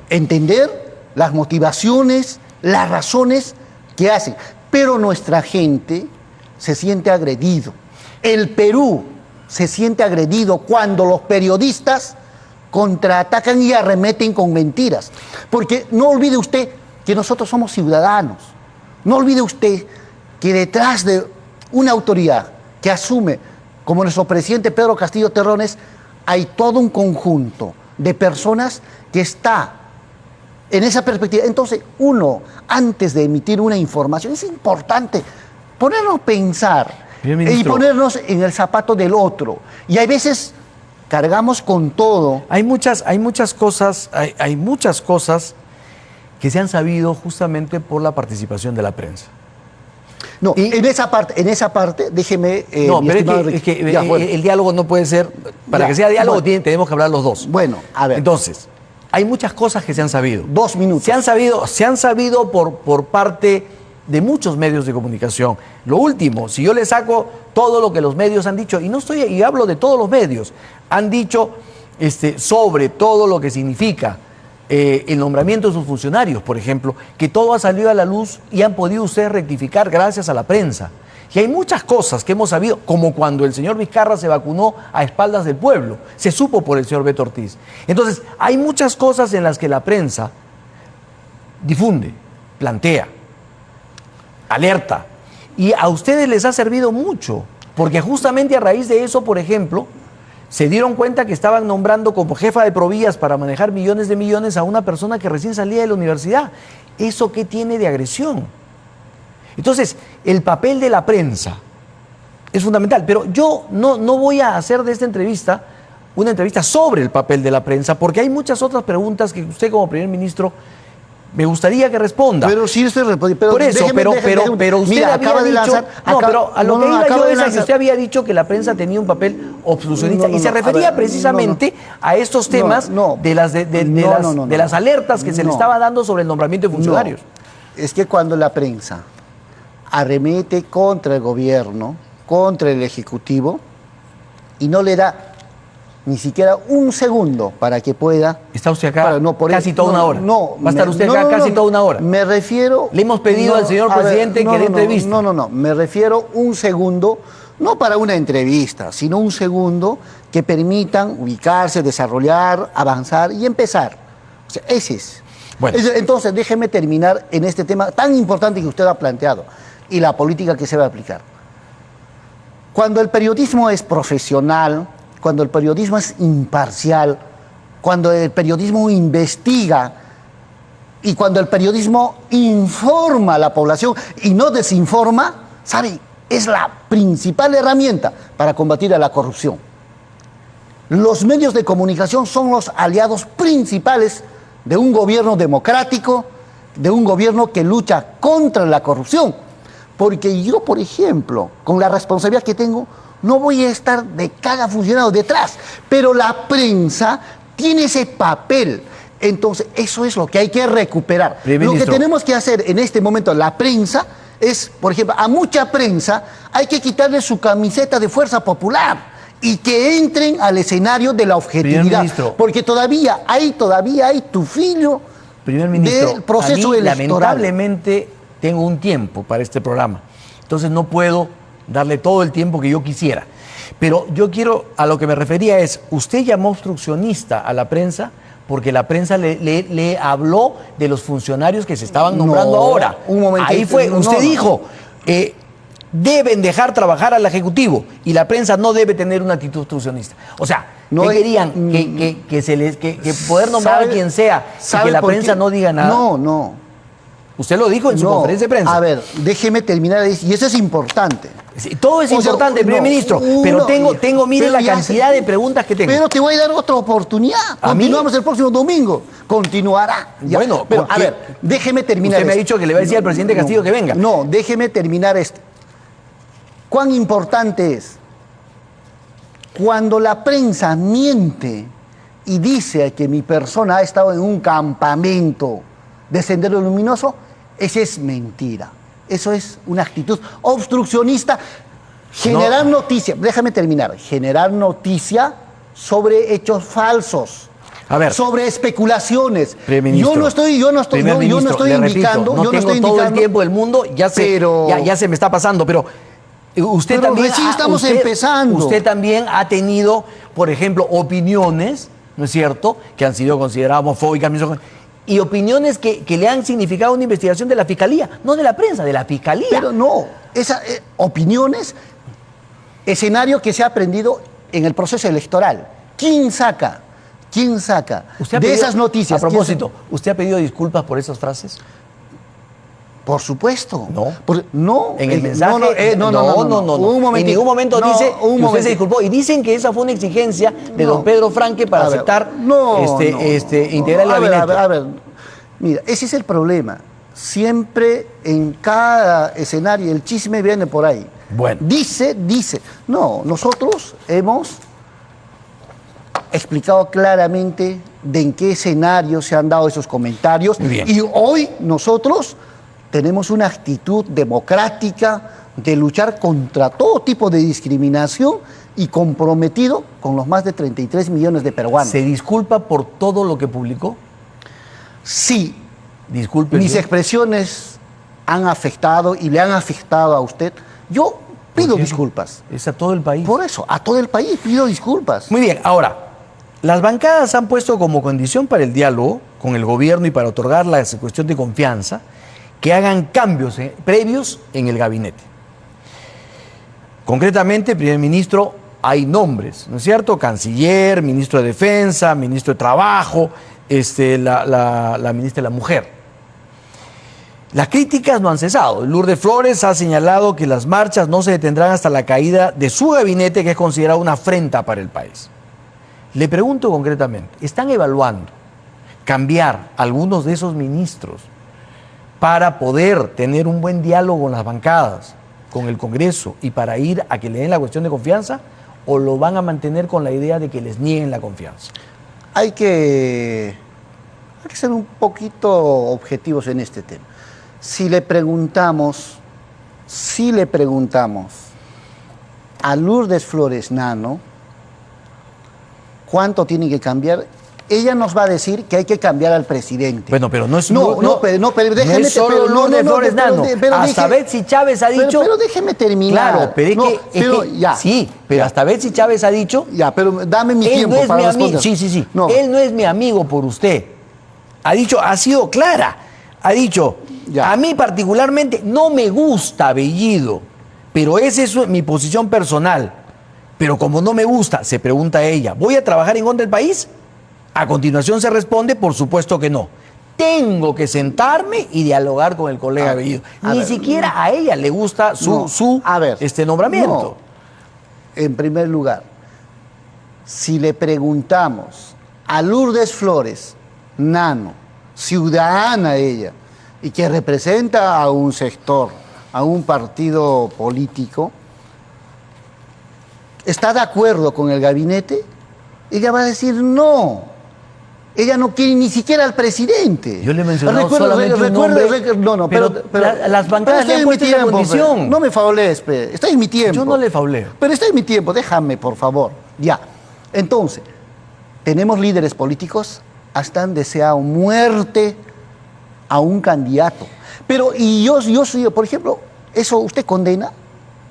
entender las motivaciones, las razones que hacen. Pero nuestra gente se siente agredido. El Perú se siente agredido cuando los periodistas contraatacan y arremeten con mentiras. Porque no olvide usted que nosotros somos ciudadanos. No olvide usted que detrás de una autoridad que asume, como nuestro presidente Pedro Castillo Terrones, hay todo un conjunto de personas que está en esa perspectiva. Entonces, uno, antes de emitir una información, es importante ponernos a pensar y ponernos en el zapato del otro. Y hay veces cargamos con todo. Hay muchas cosas que se han sabido justamente por la participación de la prensa. No, en esa parte, déjeme... no, pero es que el diálogo no puede ser... Para que sea diálogo tenemos que hablar los dos. Bueno, a ver. Entonces, hay muchas cosas que se han sabido. 2 minutos. Se han sabido por parte de muchos medios de comunicación. Lo último, si yo le saco todo lo que los medios han dicho, y hablo de todos los medios, han dicho sobre todo lo que significa el nombramiento de sus funcionarios, por ejemplo, que todo ha salido a la luz y han podido ustedes rectificar gracias a la prensa. Y hay muchas cosas que hemos sabido, como cuando el señor Vizcarra se vacunó a espaldas del pueblo, se supo por el señor Beto Ortiz. Entonces, hay muchas cosas en las que la prensa difunde, plantea, alerta, y a ustedes les ha servido mucho, porque justamente a raíz de eso, por ejemplo, se dieron cuenta que estaban nombrando como jefa de Provías para manejar millones de millones a una persona que recién salía de la universidad. ¿Eso qué tiene de agresión? Entonces, el papel de la prensa es fundamental, pero yo no voy a hacer de esta entrevista una entrevista sobre el papel de la prensa, porque hay muchas otras preguntas que usted como primer ministro me gustaría que responda. Pero sí usted responde. Por eso, pero usted había dicho... pero a lo que iba yo es a que usted había dicho que la prensa tenía un papel obstruccionista y se refería precisamente a estos temas de las alertas que se le estaba dando sobre el nombramiento de funcionarios. Es que cuando la prensa arremete contra el gobierno, contra el Ejecutivo, y no le da ni siquiera un segundo para que pueda... Está usted acá casi toda una hora. Va a estar usted acá casi toda una hora. Me refiero... Le hemos pedido al señor presidente que dé entrevista. No. Me refiero un segundo, no para una entrevista, sino un segundo que permitan ubicarse, desarrollar, avanzar y empezar. O sea, ese es. Bueno. Entonces, déjeme terminar en este tema tan importante que usted ha planteado y la política que se va a aplicar. Cuando el periodismo es profesional, cuando el periodismo es imparcial, cuando el periodismo investiga y cuando el periodismo informa a la población y no desinforma, ¿sabe? Es la principal herramienta para combatir a la corrupción. Los medios de comunicación son los aliados principales de un gobierno democrático, de un gobierno que lucha contra la corrupción. Porque yo, por ejemplo, con la responsabilidad que tengo, no voy a estar de cada funcionario detrás, pero la prensa tiene ese papel. Entonces, eso es lo que hay que recuperar. Lo que tenemos que hacer en este momento, la prensa, es, por ejemplo, a mucha prensa hay que quitarle su camiseta de Fuerza Popular y que entren al escenario de la objetividad. Porque todavía hay tufillo del proceso electoral. Lamentablemente tengo un tiempo para este programa, entonces no puedo darle todo el tiempo que yo quisiera. Pero yo quiero, a lo que me refería es, usted llamó obstruccionista a la prensa porque la prensa le habló de los funcionarios que se estaban nombrando ahora. Un momento. Ahí fue, usted dijo, deben dejar trabajar al Ejecutivo y la prensa no debe tener una actitud obstruccionista. O sea, ¿qué querían? Que poder nombrar a quien sea y que la prensa no diga nada. No. Usted lo dijo en su conferencia de prensa. A ver, déjeme terminar, y eso es importante. Sí, todo es importante, primer ministro, pero mire la cantidad de preguntas que tengo. Pero te voy a dar otra oportunidad. Continuamos el próximo domingo. Continuará. Bueno, pero a ver, déjeme terminar. Usted me ha dicho que le va a decir al presidente Castillo que venga. No, déjeme terminar esto. ¿Cuán importante es? Cuando la prensa miente y dice que mi persona ha estado en un campamento de Sendero Luminoso, esa es mentira. Eso es una actitud obstruccionista. Generar noticia, déjame terminar, generar noticia sobre hechos falsos. A ver, sobre especulaciones. Yo no estoy indicando, no tengo todo el tiempo del mundo, ya se me está pasando, pero usted también estamos empezando. Usted también ha tenido, por ejemplo, opiniones, ¿no es cierto?, que han sido consideradas homofóbicas, y opiniones que le han significado una investigación de la Fiscalía, no de la prensa, de la Fiscalía. Pero no, esas opiniones, escenario que se ha aprendido en el proceso electoral. ¿Quién saca de esas noticias? A propósito, ¿usted ha pedido disculpas por esas frases? Por supuesto. No. En el mensaje. No. En ningún momento dice que usted se disculpó. Y dicen que esa fue una exigencia de don Pedro Franque para aceptar integrar el gabinete. A ver, mira, ese es el problema. Siempre en cada escenario el chisme viene por ahí. Bueno. Dice. No, nosotros hemos explicado claramente de en qué escenario se han dado esos comentarios. Muy bien. Y hoy nosotros tenemos una actitud democrática de luchar contra todo tipo de discriminación y comprometido con los más de 33 millones de peruanos. ¿Se disculpa por todo lo que publicó? Sí. Disculpe. Mis expresiones han afectado y le han afectado a usted. Yo pido disculpas. Es a todo el país. Por eso, a todo el país pido disculpas. Muy bien, ahora, las bancadas han puesto como condición para el diálogo con el gobierno y para otorgar la cuestión de confianza que hagan cambios previos en el gabinete. Concretamente, primer ministro, hay nombres, ¿no es cierto? Canciller, ministro de Defensa, ministro de Trabajo, la ministra de la Mujer. Las críticas no han cesado. Lourdes Flores ha señalado que las marchas no se detendrán hasta la caída de su gabinete, que es considerado una afrenta para el país. Le pregunto concretamente, ¿están evaluando cambiar algunos de esos ministros para poder tener un buen diálogo con las bancadas, con el Congreso y para ir a que le den la cuestión de confianza, o lo van a mantener con la idea de que les nieguen la confianza? Hay que ser un poquito objetivos en este tema. Si le preguntamos a Lourdes Flores Nano cuánto tiene que cambiar, ella nos va a decir que hay que cambiar al presidente. Bueno, pero no es pero déjeme, no es solo Lourdes Flores Nano. Hasta Betsy Chávez ha dicho. Pero déjeme terminar. Claro, pero sí, pero hasta Betsy Chávez ha dicho. Ya, pero dame mi tiempo no es para mi responder. Sí. No. Él no es mi amigo por usted. Ha dicho, ha sido clara. Ha dicho, a mí particularmente no me gusta Bellido, pero esa es mi posición personal. Pero como no me gusta, se pregunta ella, ¿voy a trabajar en contra del país? A continuación se responde, por supuesto que no. Tengo que sentarme y dialogar con el colega Bellido. Ni siquiera a ella le gusta su nombramiento. No. En primer lugar, si le preguntamos a Lourdes Flores Nano, ciudadana ella, y que representa a un sector, a un partido político, está de acuerdo con el gabinete, ella va a decir no. Ella no quiere ni siquiera al presidente. Yo le he mencionado solamente un nombre, pero las bancadas le han puesto esa condición. No me faulees, está en mi tiempo. Yo no le fauleo. Pero está en mi tiempo, déjame, por favor. Ya. Entonces, tenemos líderes políticos hasta han deseado muerte a un candidato. Pero, y yo soy, por ejemplo, ¿eso usted condena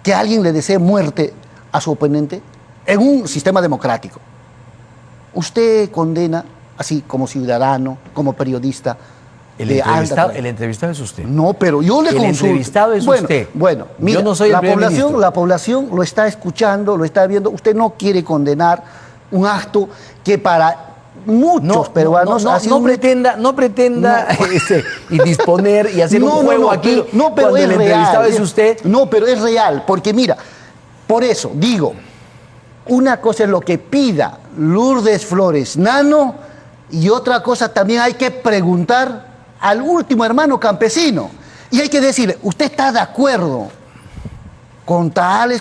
que alguien le desee muerte a su oponente en un sistema democrático? ¿Usted condena, así como ciudadano, como periodista? El entrevistado es usted. No, pero yo le consulto. El entrevistado es usted. Bueno, mira, yo no soy la población lo está escuchando, lo está viendo. Usted no quiere condenar un acto que para muchos peruanos no pretenda y disponer y hacer un juego aquí pero cuando el entrevistado es usted. No, pero es real, porque mira, por eso digo, una cosa es lo que pida Lourdes Flores Nano y otra cosa también hay que preguntar al último hermano campesino. Y hay que decirle, ¿usted está de acuerdo con tales,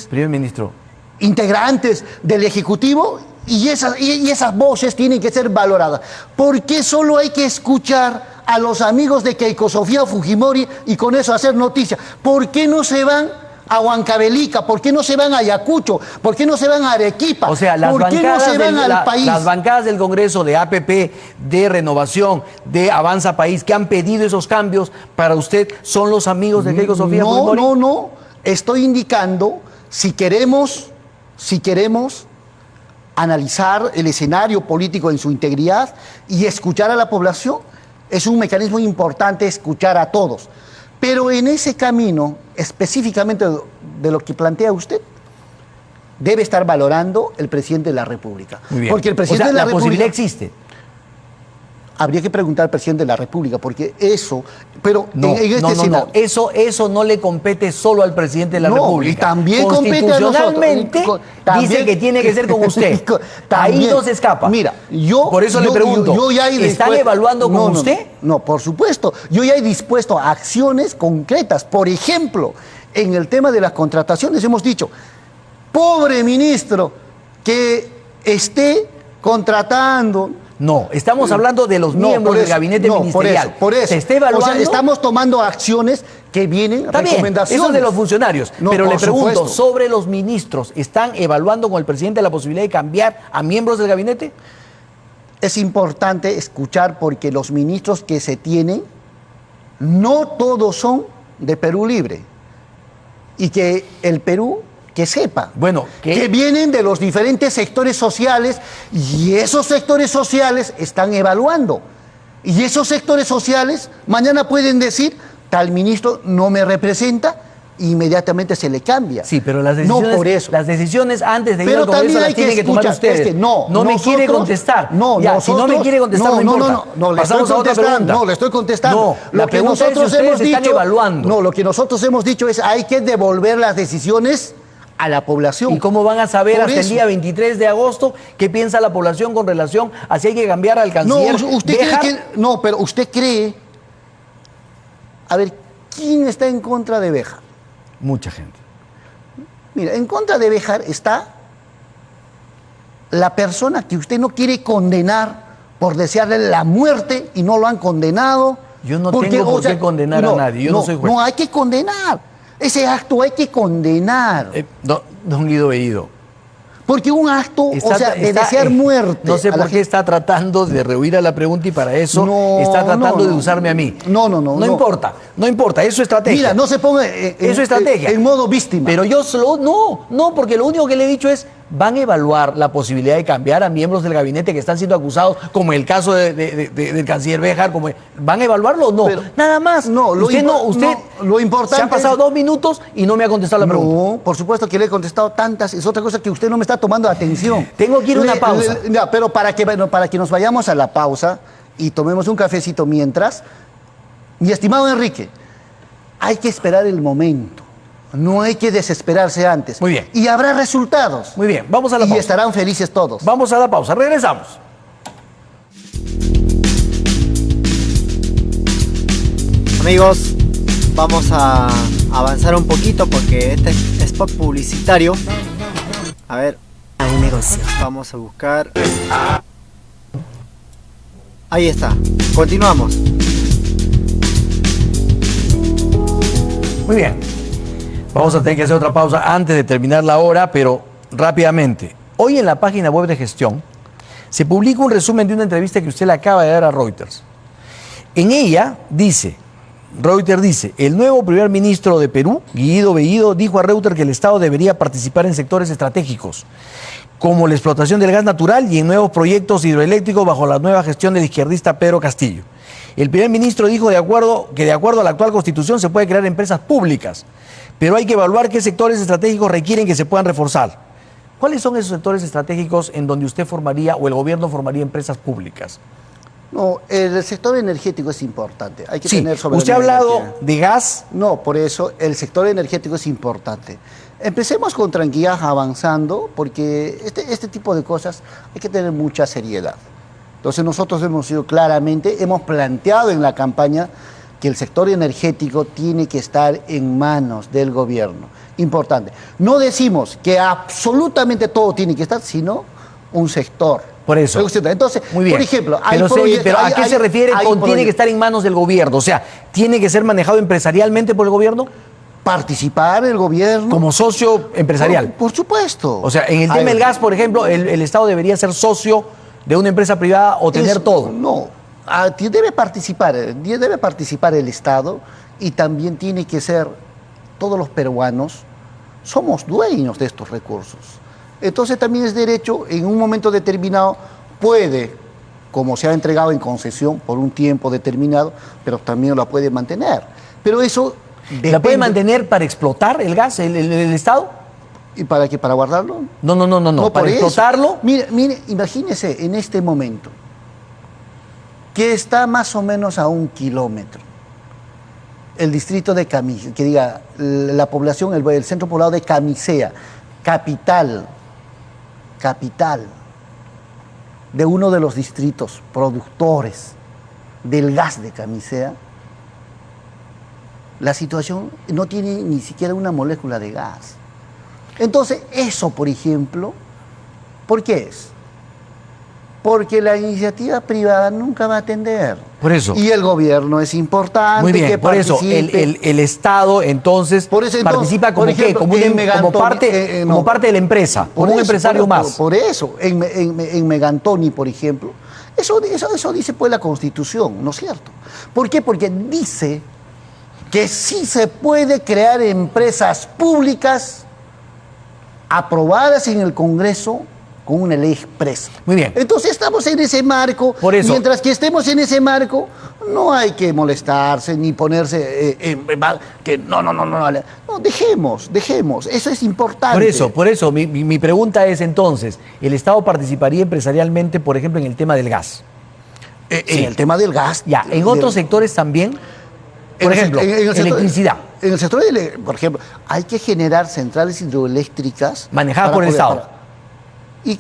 primer ministro, integrantes del Ejecutivo? Y esas voces tienen que ser valoradas. ¿Por qué solo hay que escuchar a los amigos de Keiko Sofía Fujimori y con eso hacer noticia? ¿Por qué no se van a Huancavelica? ¿Por qué no se van a Ayacucho? ¿Por qué no se van a Arequipa? O sea, ¿por qué no se van al país? Las bancadas del Congreso de APP, de Renovación, de Avanza País, que han pedido esos cambios para usted, ¿son los amigos de Keiko Sofía Fujimori? No. Estoy indicando si queremos analizar el escenario político en su integridad y escuchar a la población, es un mecanismo importante escuchar a todos. Pero en ese camino, específicamente de lo que plantea usted, debe estar valorando el presidente de la República. Muy bien. Porque el presidente de la República posibilidad existe. Habría que preguntar al presidente de la República, porque eso... Pero Eso no le compete solo al presidente de la República. Y también compete a nosotros. Constitucionalmente dice que tiene que ser con usted. Ahí no se escapa. Mira, por eso le pregunto, ¿están evaluando con usted? No, por supuesto. Yo ya he dispuesto a acciones concretas. Por ejemplo, en el tema de las contrataciones hemos dicho, pobre ministro que esté contratando... No, estamos hablando de los miembros del gabinete ministerial. Por eso. ¿Se está evaluando? O sea, estamos tomando acciones que vienen, recomendaciones. Eso es de los funcionarios. Pero le pregunto, sobre los ministros, ¿están evaluando con el presidente la posibilidad de cambiar a miembros del gabinete? Es importante escuchar porque los ministros que se tienen, no todos son de Perú Libre. Y que el Perú... que sepa, que vienen de los diferentes sectores sociales y esos sectores sociales están evaluando. Y esos sectores sociales mañana pueden decir, tal ministro no me representa, inmediatamente se le cambia. Sí, pero las decisiones, no por eso. Las decisiones antes de ir al Congreso las tienen que tomar ustedes. Es que no me quiere contestar. Si no me quiere contestar, no importa. Pasamos a otra pregunta. No, le estoy contestando. La pregunta es si ustedes están evaluando. No, lo que nosotros hemos dicho es hay que devolver las decisiones a la población. ¿Y cómo van a saber hasta el día 23 de agosto qué piensa la población con relación a si hay que cambiar al canciller? Pero usted cree... A ver, ¿quién está en contra de Béjar? Mucha gente. Mira, en contra de Béjar está la persona que usted no quiere condenar por desearle la muerte y no lo han condenado. Yo no tengo por qué condenar a nadie, yo no soy juez. No, hay que condenar. Ese acto hay que condenar. Don Guido Bellido. Porque un acto, de desear muerte. No sé por qué está tratando de rehuir a la pregunta y para eso está tratando de usarme a mí. No importa, eso es estrategia. Mira, no se ponga en modo víctima. Pero yo porque lo único que le he dicho es, van a evaluar la posibilidad de cambiar a miembros del gabinete que están siendo acusados, como el caso del canciller Béjar, ¿van a evaluarlo o no? Pero, nada más. Lo importante se han pasado 2 minutos y no me ha contestado la pregunta. No, por supuesto que le he contestado tantas, es otra cosa que usted no me está tomando atención. Tengo que ir a una pausa. Pero para que nos vayamos a la pausa y tomemos un cafecito mientras, mi estimado Enrique, hay que esperar el momento. No hay que desesperarse antes. Muy bien. Y habrá resultados. Muy bien, vamos a la pausa. Y estarán felices todos. Vamos a la pausa, regresamos. Amigos, vamos a avanzar un poquito porque este spot publicitario A ver, un negocio. Vamos a buscar. Ahí está. Continuamos. Muy bien. Vamos a tener que hacer otra pausa antes de terminar la hora, pero rápidamente. Hoy en la página web de gestión se publica un resumen de una entrevista que usted le acaba de dar a Reuters. En ella Reuters dice, el nuevo primer ministro de Perú, Guido Bellido, dijo a Reuters que el Estado debería participar en sectores estratégicos, como la explotación del gas natural y en nuevos proyectos hidroeléctricos bajo la nueva gestión del izquierdista Pedro Castillo. El primer ministro dijo que de acuerdo a la actual Constitución se puede crear empresas públicas, pero hay que evaluar qué sectores estratégicos requieren que se puedan reforzar. ¿Cuáles son esos sectores estratégicos en donde usted formaría o el gobierno formaría empresas públicas? No, el sector energético es importante. Hay que tener sobre ¿Usted ha hablado de gas? No, por eso el sector energético es importante. Empecemos con tranquilidad avanzando, porque este tipo de cosas hay que tener mucha seriedad. Entonces nosotros hemos planteado en la campaña que el sector energético tiene que estar en manos del gobierno. Importante. No decimos que absolutamente todo tiene que estar, sino un sector. Por eso. Entonces, muy bien. Por ejemplo, pero ¿a qué se refiere con tiene que estar en manos del gobierno? O sea, ¿tiene que ser manejado empresarialmente por el gobierno? Participar el gobierno. Como socio empresarial. Por supuesto. O sea, en el tema del gas, por ejemplo, el Estado debería ser socio de una empresa privada o tener todo. No, debe participar el Estado, y también tiene que ser, todos los peruanos somos dueños de estos recursos. Entonces también es derecho, en un momento determinado, puede, como se ha entregado en concesión por un tiempo determinado, pero también la puede mantener. Pero eso depende. ¿La puede mantener para explotar el gas, el Estado? ¿Y para qué? ¿Para guardarlo? No, para explotarlo. Mire, imagínese en este momento que está más o menos a 1 kilómetro el distrito de Camisea, que diga la población, el centro poblado de Camisea, capital de uno de los distritos productores del gas de Camisea. La situación no tiene ni siquiera una molécula de gas. Entonces, eso, por ejemplo, ¿por qué es? Porque la iniciativa privada nunca va a atender. Por eso. Y el gobierno es importante. Muy bien, que por eso el Estado entonces participa como, ejemplo, como parte de la empresa, como un empresario más. Por eso, en Megantoni, por ejemplo, eso dice pues la Constitución, ¿no es cierto? ¿Por qué? Porque dice que sí se puede crear empresas públicas aprobadas en el Congreso con una ley expresa. Muy bien. Entonces estamos en ese marco. Por eso. Mientras que estemos en ese marco, no hay que molestarse ni ponerse que no, dejemos. Eso es importante. Por eso, mi pregunta es entonces, ¿el Estado participaría empresarialmente, por ejemplo, en el tema del gas? En el tema del gas. Ya, ¿en otros sectores también? Por ejemplo, electricidad. En el sector, por ejemplo, hay que generar centrales hidroeléctricas manejadas por el Estado. Y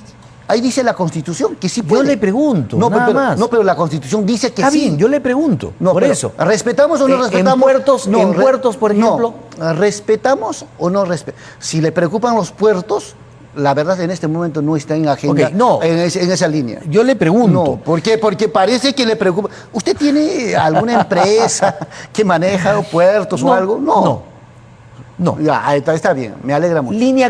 ahí dice la Constitución que sí puede. Yo le pregunto, nada más. No, pero la Constitución dice que está sí. Bien, yo le pregunto, por eso. ¿Respetamos o no respetamos? ¿En puertos, por ejemplo? No, ¿respetamos o no respetamos? Si le preocupan los puertos, la verdad en este momento no está en agenda, en esa línea. Yo le pregunto. No, ¿por qué? Porque parece que le preocupa. ¿Usted tiene alguna empresa que maneja puertos o algo? No. Ya, está bien, me alegra mucho. Línea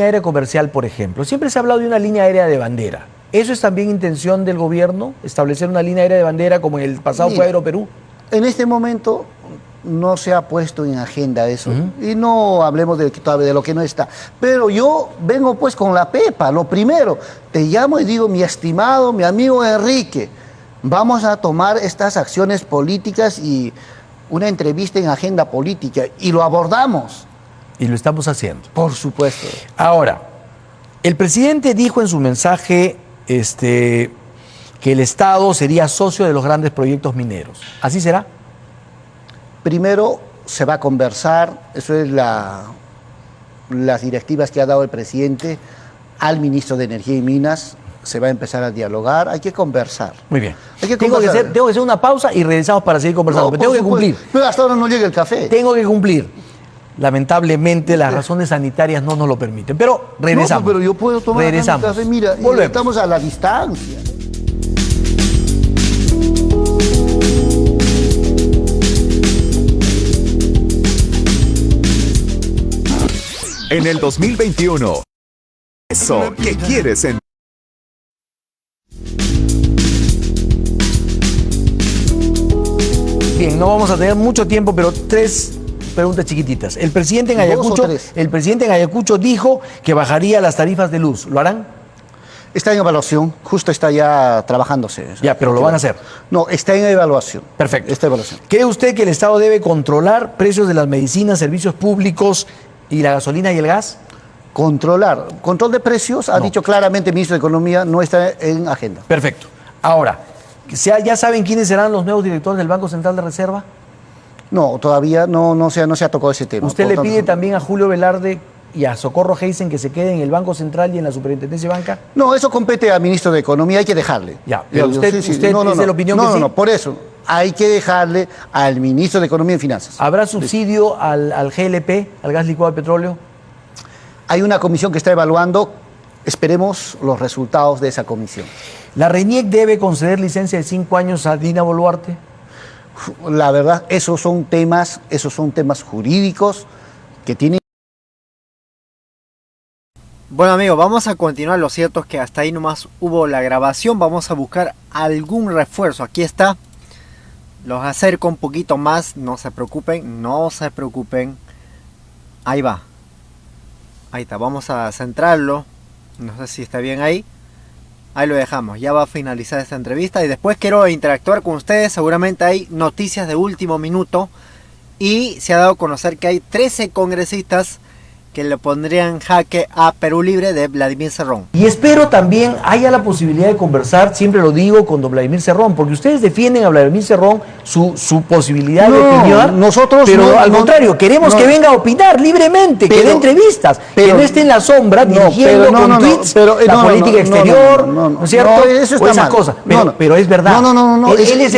aérea comercial, por ejemplo. Siempre se ha hablado de una línea aérea de bandera. ¿Eso es también intención del gobierno? ¿Establecer una línea aérea de bandera como en el pasado fue Aeroperú? En este momento no se ha puesto en agenda eso. Y no hablemos de lo que no está. Pero yo vengo pues con la pepa. Lo primero, te llamo y digo, mi estimado, mi amigo Enrique, vamos a tomar estas acciones políticas y una entrevista en agenda política, y lo abordamos. Y lo estamos haciendo. Por supuesto. Ahora, el presidente dijo en su mensaje que el Estado sería socio de los grandes proyectos mineros. ¿Así será? Primero se va a conversar, eso es las directivas que ha dado el presidente al ministro de Energía y Minas. Se va a empezar a dialogar, hay que conversar. Muy bien. Tengo que hacer una pausa y regresamos para seguir conversando. Pero tengo que cumplir. Pero hasta ahora no llega el café. Tengo que cumplir. lamentablemente las razones sanitarias no nos lo permiten. Pero regresamos. No, pero yo puedo tomar regresamos. café, mira, Volvemos. estamos a la distancia. En el 2021, eso que quieres en... Bien, no vamos a tener mucho tiempo, pero 3 preguntas chiquititas. El presidente en Ayacucho dijo que bajaría las tarifas de luz. ¿Lo harán? Está en evaluación, justo está ya trabajándose. Ya, pero lo van a hacer. No, está en evaluación. Perfecto. Está en evaluación. ¿Cree usted que el Estado debe controlar precios de las medicinas, servicios públicos y la gasolina y el gas? Controlar. Control de precios, ha dicho claramente el ministro de Economía, no está en agenda. Perfecto. Ahora, ¿ya saben quiénes serán los nuevos directores del Banco Central de Reserva? No, todavía no se ha tocado ese tema. ¿Usted le pide también a Julio Velarde y a Socorro Heisen que se queden en el Banco Central y en la Superintendencia de Banca? No, eso compete al ministro de Economía, hay que dejarle. Ya, pero usted es de la opinión que sí. No, por eso. Hay que dejarle al ministro de Economía y Finanzas. ¿Habrá subsidio al GLP, al gas licuado de petróleo? Hay una comisión que está evaluando, esperemos los resultados de esa comisión. ¿La RENIEC debe conceder licencia de 5 años a Dina Boluarte? La verdad, esos son temas jurídicos que tienen... Bueno amigos, vamos a continuar. Lo cierto es que hasta ahí nomás hubo la grabación. Vamos a buscar algún refuerzo. Aquí está. Los acerco un poquito más. No se preocupen, no se preocupen. Ahí va. Ahí está, vamos a centrarlo. No sé si está bien ahí. Ahí lo dejamos, ya va a finalizar esta entrevista. Y después quiero interactuar con ustedes. Seguramente hay noticias de último minuto. Y se ha dado a conocer que hay 13 congresistas que le pondrían jaque a Perú Libre de Vladimir Cerrón. Y espero también haya la posibilidad de conversar, siempre lo digo, con don Vladimir Cerrón, porque ustedes defienden a Vladimir Cerrón su posibilidad de opinar, nosotros pero al contrario, queremos que venga a opinar libremente, que dé entrevistas, que no esté en la sombra dirigiendo con tweets la política exterior, ¿no es cierto? Eso está esas mal. cosas, pero es verdad. Él es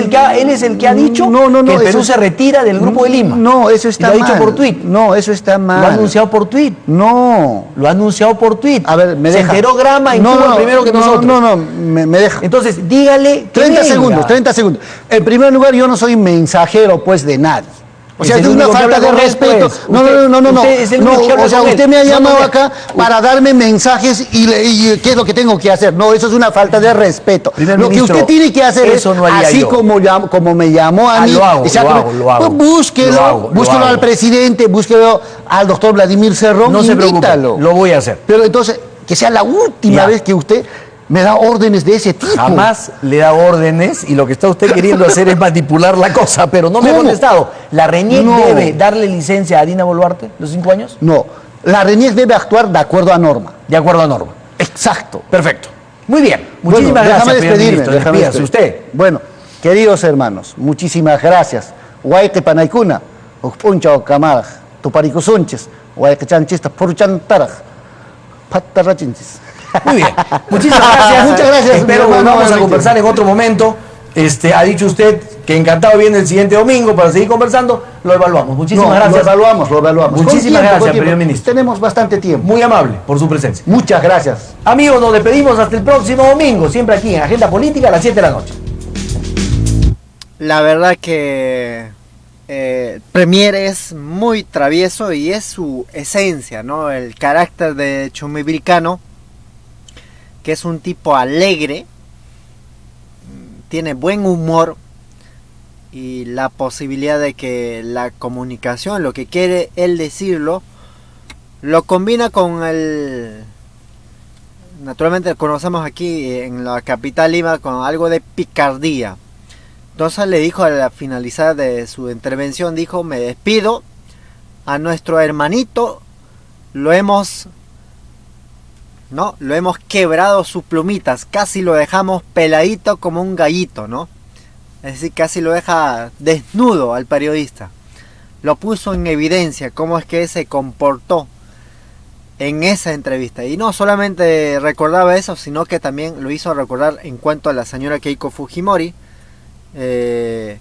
el que ha dicho que el Perú se retira del Grupo de Lima. No, eso está mal. Lo ha dicho por tweet. No, eso está mal. Lo ha anunciado por tweet. No. Lo ha anunciado por tweet. A ver, me deja. Se enteró Grama en Cuba primero que nosotros. Me deja. Entonces, dígale que 30 venga. segundos. En primer lugar, yo no soy mensajero, pues, de nadie. O sea, es una falta de respeto. O sea, usted me ha llamado acá para darme mensajes y qué es lo que tengo que hacer. No, eso es una falta de respeto. Lo que usted tiene que hacer es, así como me llamó a mí, lo hago. Pues búsquelo al presidente, búsquelo al doctor Vladimir Cerrón. No se preocupe, lo voy a hacer. Pero entonces, que sea la última vez que usted me da órdenes de ese tipo. Jamás le da órdenes y lo que está usted queriendo hacer es manipular la cosa, pero no me ha contestado. ¿La RENIEC debe darle licencia a Dina Boluarte los 5 años? No, la RENIEC debe actuar de acuerdo a norma. De acuerdo a norma. Exacto. Perfecto. Muy bien. Muchísimas gracias. Déjame despedirme. Usted. Bueno, queridos hermanos, muchísimas gracias. Guayte panaykuna, puncha camaraj, tuparicusunches, guayte chanchista, poruchantaraj, patarrachinchis. Muy bien, muchísimas gracias. Muchas gracias. Espero que vamos a conversar en otro momento. Ha dicho usted que encantado viene el siguiente domingo para seguir conversando. Lo evaluamos. Muchísimas gracias. Lo evaluamos. Muchísimas gracias, primer ministro. Tenemos bastante tiempo. Muy amable por su presencia. Muchas gracias. Amigos, nos despedimos hasta el próximo domingo, siempre aquí en Agenda Política a las 7 de la noche. La verdad que Premier es muy travieso y es su esencia, ¿no? El carácter de Chumivilcano, que es un tipo alegre, tiene buen humor y la posibilidad de que la comunicación, lo que quiere él decirlo, lo combina con el... Naturalmente conocemos aquí en la capital Lima con algo de picardía. Entonces le dijo a la finalizar de su intervención, dijo: me despido, a nuestro hermanito lo hemos quebrado sus plumitas, casi lo dejamos peladito como un gallito, ¿no? Es decir, casi lo deja desnudo al periodista. Lo puso en evidencia cómo es que se comportó en esa entrevista. Y no solamente recordaba eso, sino que también lo hizo recordar en cuanto a la señora Keiko Fujimori. Usted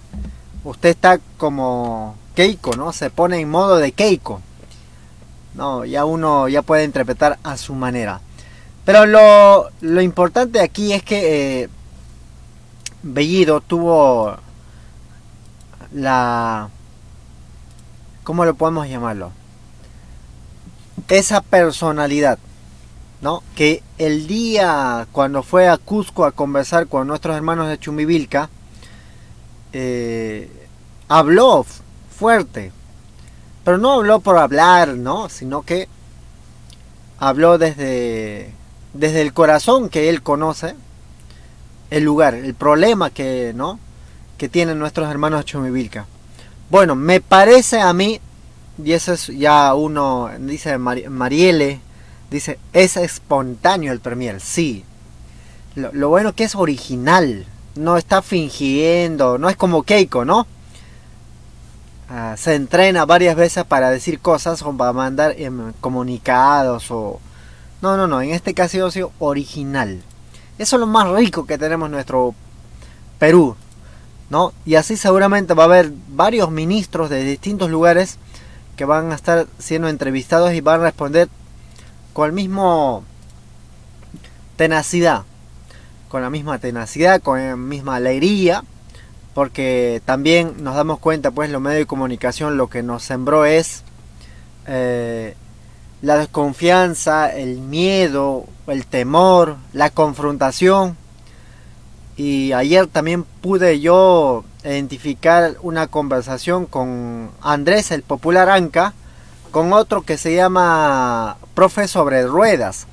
está como Keiko, ¿no? Se pone en modo de Keiko. No, ya uno ya puede interpretar a su manera. Pero lo importante aquí es que Bellido tuvo ¿cómo lo podemos llamarlo? Esa personalidad, ¿no? Que el día cuando fue a Cusco a conversar con nuestros hermanos de Chumbivilca, habló fuerte, pero no habló por hablar, ¿no? Sino que habló desde el corazón, que él conoce el lugar, el problema que tienen nuestros hermanos de Chumbivilca. Bueno, me parece a mí, y eso es ya uno, dice Marielle, dice, es espontáneo el premier, sí. Lo bueno que es original, no está fingiendo, no es como Keiko, ¿no? Se entrena varias veces para decir cosas o para mandar comunicados o... No, en este caso ha sido original. Eso es lo más rico que tenemos en nuestro Perú, ¿no? Y así seguramente va a haber varios ministros de distintos lugares que van a estar siendo entrevistados y van a responder con el mismo tenacidad, con la misma alegría, porque también nos damos cuenta, pues, los medios de comunicación lo que nos sembró es la desconfianza, el miedo, el temor, la confrontación. Y ayer también pude yo identificar una conversación con Andrés, el popular Anca, con otro que se llama Profe sobre Ruedas.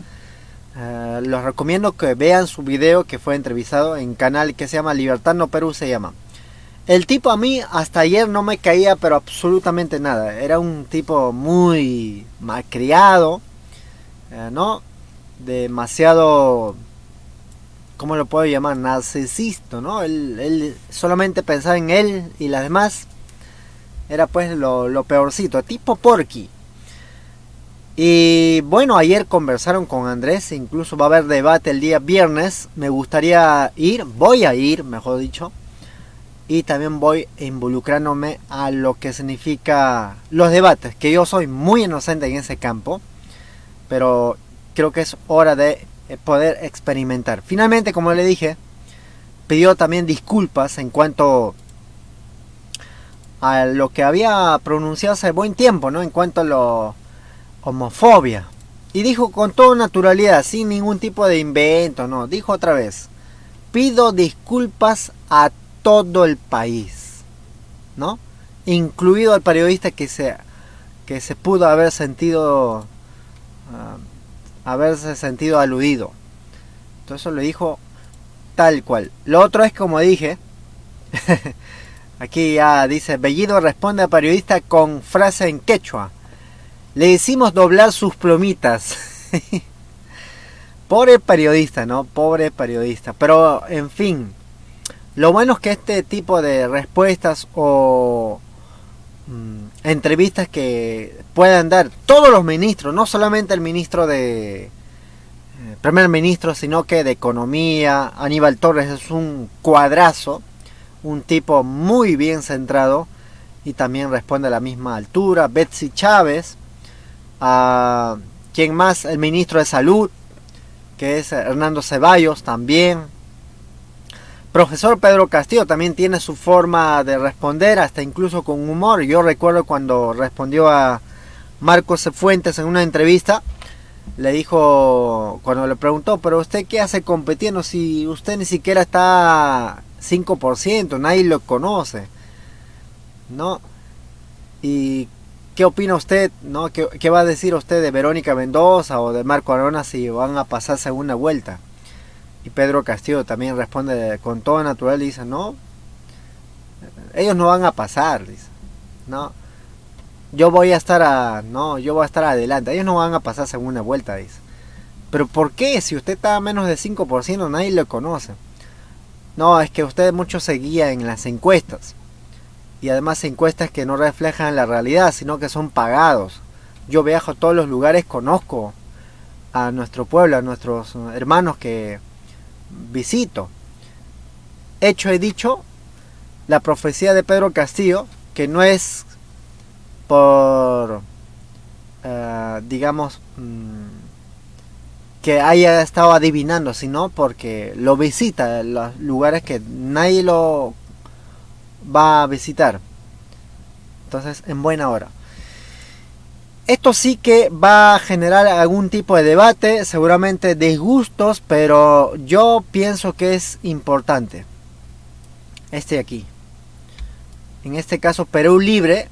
Les recomiendo que vean su video, que fue entrevistado en canal que se llama Libertad No Perú, se llama. El tipo a mí hasta ayer no me caía pero absolutamente nada. Era un tipo muy malcriado, ¿no? Demasiado, ¿cómo lo puedo llamar? Narcisista, ¿no? Él solamente pensaba en él y las demás. Era pues lo peorcito, tipo Porky. Y bueno, ayer conversaron con Andrés, incluso va a haber debate el día viernes. Me gustaría voy a ir, mejor dicho. Y también voy involucrándome a lo que significa los debates, que yo soy muy inocente en ese campo, pero creo que es hora de poder experimentar. Finalmente, como le dije, pidió también disculpas en cuanto a lo que había pronunciado hace buen tiempo, ¿no? En cuanto a la homofobia. Y dijo con toda naturalidad, sin ningún tipo de invento, ¿no? Dijo otra vez, pido disculpas a todo el país, ¿no? Incluido al periodista que se pudo haber sentido haberse sentido aludido. Entonces lo dijo tal cual. Lo otro es, como dije, aquí ya dice, Bellido responde al periodista con frase en quechua: le hicimos doblar sus plomitas. Pobre periodista, ¿no? Pobre periodista. Pero, en fin, lo bueno es que este tipo de respuestas o entrevistas que puedan dar todos los ministros, no solamente el ministro de primer ministro, sino que de Economía, Aníbal Torres es un cuadrazo, un tipo muy bien centrado y también responde a la misma altura. Betsy Chávez, ¿quién más? El ministro de Salud, que es Hernando Ceballos, también. Profesor Pedro Castillo también tiene su forma de responder, hasta incluso con humor. Yo recuerdo cuando respondió a Marcos Fuentes en una entrevista, le dijo, cuando le preguntó, pero usted qué hace compitiendo si usted ni siquiera está 5%, nadie lo conoce, ¿no? Y ¿qué opina usted, no? ¿Qué va a decir usted de Verónica Mendoza o de Marco Arona si van a pasar segunda vuelta? Y Pedro Castillo también responde con toda naturalidad y dice, no, ellos no van a pasar, dice, no, yo voy a estar adelante, ellos no van a pasar segunda vuelta, dice. Pero ¿por qué? Si usted está a menos de 5%, nadie lo conoce. No, es que usted mucho se guía en las encuestas. Y además encuestas que no reflejan la realidad, sino que son pagados. Yo viajo a todos los lugares, conozco a nuestro pueblo, a nuestros hermanos que visito. Hecho y dicho, la profecía de Pedro Castillo, que no es por digamos, que haya estado adivinando, sino porque lo visita en los lugares que nadie lo va a visitar. Entonces, en buena hora. Esto sí que va a generar algún tipo de debate, seguramente disgustos, pero yo pienso que es importante. Este de aquí. En este caso, Perú Libre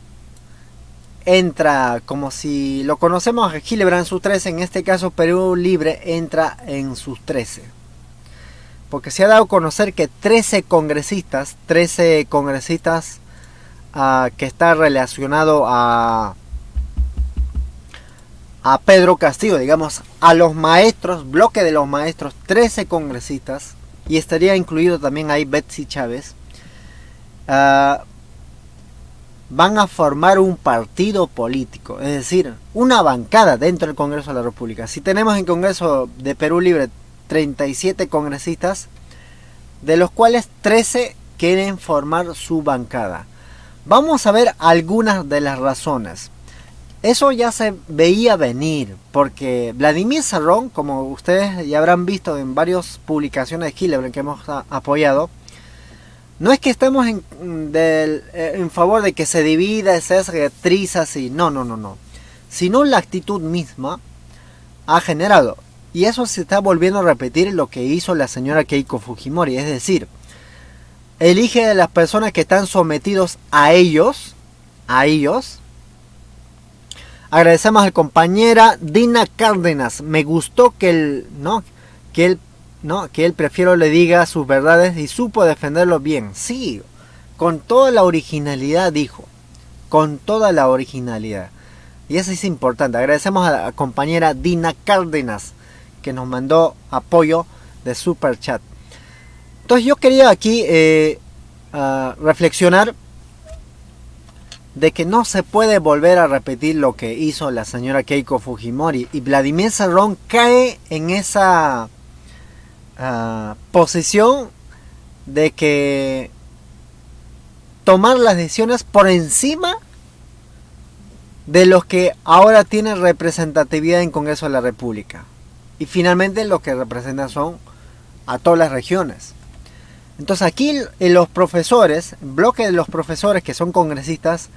entra como si lo conocemos a Hildebrand en sus 13, en este caso Perú Libre entra en sus 13. Porque se ha dado a conocer que 13 congresistas que está relacionado a Pedro Castillo, digamos, a los maestros, bloque de los maestros, 13 congresistas, y estaría incluido también ahí Betsy Chávez, van a formar un partido político, es decir, una bancada dentro del Congreso de la República. Si tenemos en Congreso de Perú Libre 37 congresistas, de los cuales 13 quieren formar su bancada. Vamos a ver algunas de las razones. Eso ya se veía venir, porque Vladimir Cerrón, como ustedes ya habrán visto en varias publicaciones de Hildebrand que hemos apoyado, no es que estemos en favor de que se divida, se retriza así, no. Sino la actitud misma ha generado. Y eso se está volviendo a repetir lo que hizo la señora Keiko Fujimori. Es decir, elige a las personas que están sometidos a ellos. Agradecemos a la compañera Dina Cárdenas. Me gustó que él prefiero le diga sus verdades y supo defenderlo bien. Sí, con toda la originalidad dijo. Con toda la originalidad. Y eso es importante. Agradecemos a la compañera Dina Cárdenas que nos mandó apoyo de Super Chat. Entonces yo quería aquí reflexionar de que no se puede volver a repetir lo que hizo la señora Keiko Fujimori. Y Vladimir Cerrón cae en esa posición de que tomar las decisiones por encima de los que ahora tienen representatividad en Congreso de la República. Y finalmente lo que representan son a todas las regiones. Entonces aquí los profesores, el bloque de los profesores que son congresistas,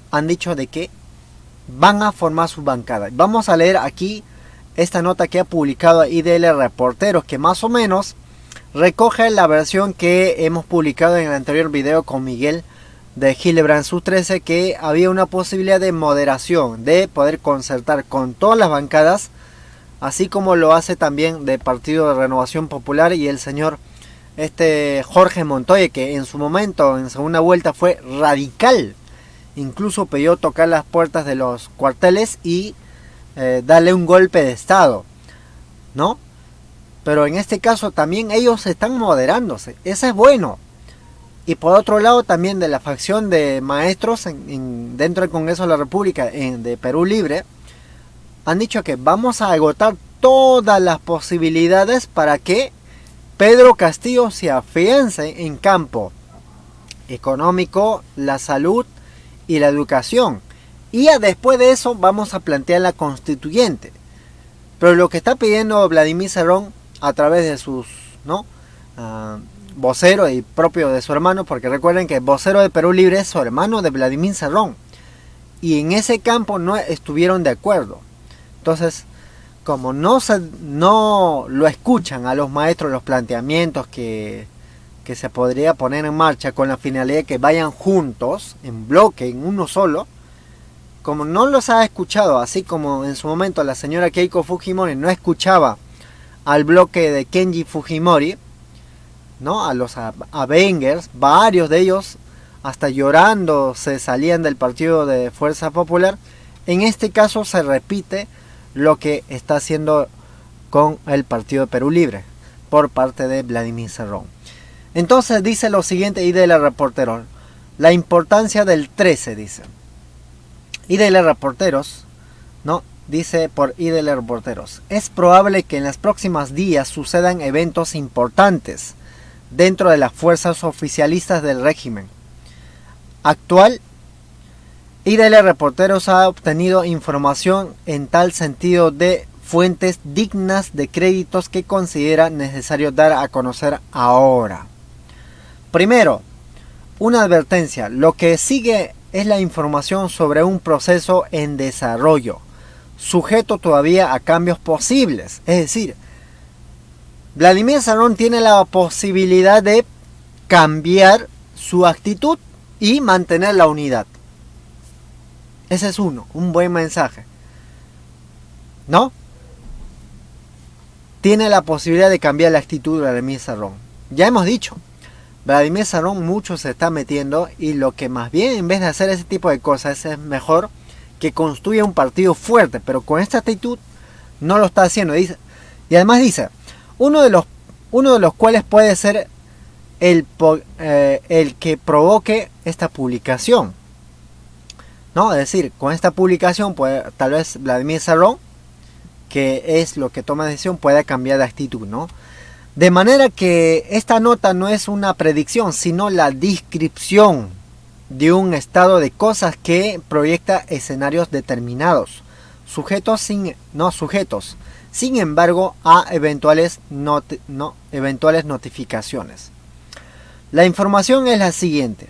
han dicho de que van a formar su bancada. Vamos a leer aquí esta nota que ha publicado IDL Reporteros, que más o menos recoge la versión que hemos publicado en el anterior video con Miguel de Hildebrand Sus 13, que había una posibilidad de moderación, de poder concertar con todas las bancadas, así como lo hace también de Partido de Renovación Popular y el señor Jorge Montoya, que en su momento, en segunda vuelta, fue radical. Incluso pidió tocar las puertas de los cuarteles y darle un golpe de estado, ¿no? Pero en este caso también ellos están moderándose. Eso es bueno. Y por otro lado también de la facción de maestros dentro del Congreso de la República de Perú Libre, han dicho que vamos a agotar todas las posibilidades para que Pedro Castillo se afiance en campo económico, la salud y la educación. Y ya después de eso vamos a plantear la constituyente. Pero lo que está pidiendo Vladimir Cerrón a través de sus vocero y propio de su hermano, porque recuerden que el vocero de Perú Libre es su hermano de Vladimir Cerrón, y en ese campo no estuvieron de acuerdo. Entonces, como no lo escuchan a los maestros los planteamientos que se podría poner en marcha con la finalidad de que vayan juntos, en bloque, en uno solo, como no los ha escuchado, así como en su momento la señora Keiko Fujimori no escuchaba al bloque de Kenji Fujimori, ¿no? A los Avengers, varios de ellos hasta llorando se salían del partido de Fuerza Popular. En este caso se repite lo que está haciendo con el partido de Perú Libre por parte de Vladimir Cerrón. Entonces dice lo siguiente IDL Reporteros, la importancia del 13, dice IDL Reporteros, ¿no? Dice por IDL Reporteros, es probable que en los próximos días sucedan eventos importantes dentro de las fuerzas oficialistas del régimen actual IDL Reporteros ha obtenido información en tal sentido de fuentes dignas de créditos que considera necesario dar a conocer ahora. Primero, una advertencia. Lo que sigue es la información sobre un proceso en desarrollo, sujeto todavía a cambios posibles. Es decir, Vladimir Cerrón tiene la posibilidad de cambiar su actitud y mantener la unidad. Ese es un buen mensaje, ¿no? Tiene la posibilidad de cambiar la actitud de Vladimir Cerrón. Ya hemos dicho, Vladimir Cerrón mucho se está metiendo, y lo que más bien, en vez de hacer ese tipo de cosas, es mejor que construya un partido fuerte, pero con esta actitud no lo está haciendo. Dice, y además dice, uno de los cuales puede ser el que provoque esta publicación, ¿no? Es decir, con esta publicación puede, tal vez Vladimir Cerrón, que es lo que toma decisión, pueda cambiar de actitud, ¿no? De manera que esta nota no es una predicción, sino la descripción de un estado de cosas que proyecta escenarios determinados, sujetos, sin embargo, a eventuales notificaciones. La información es la siguiente.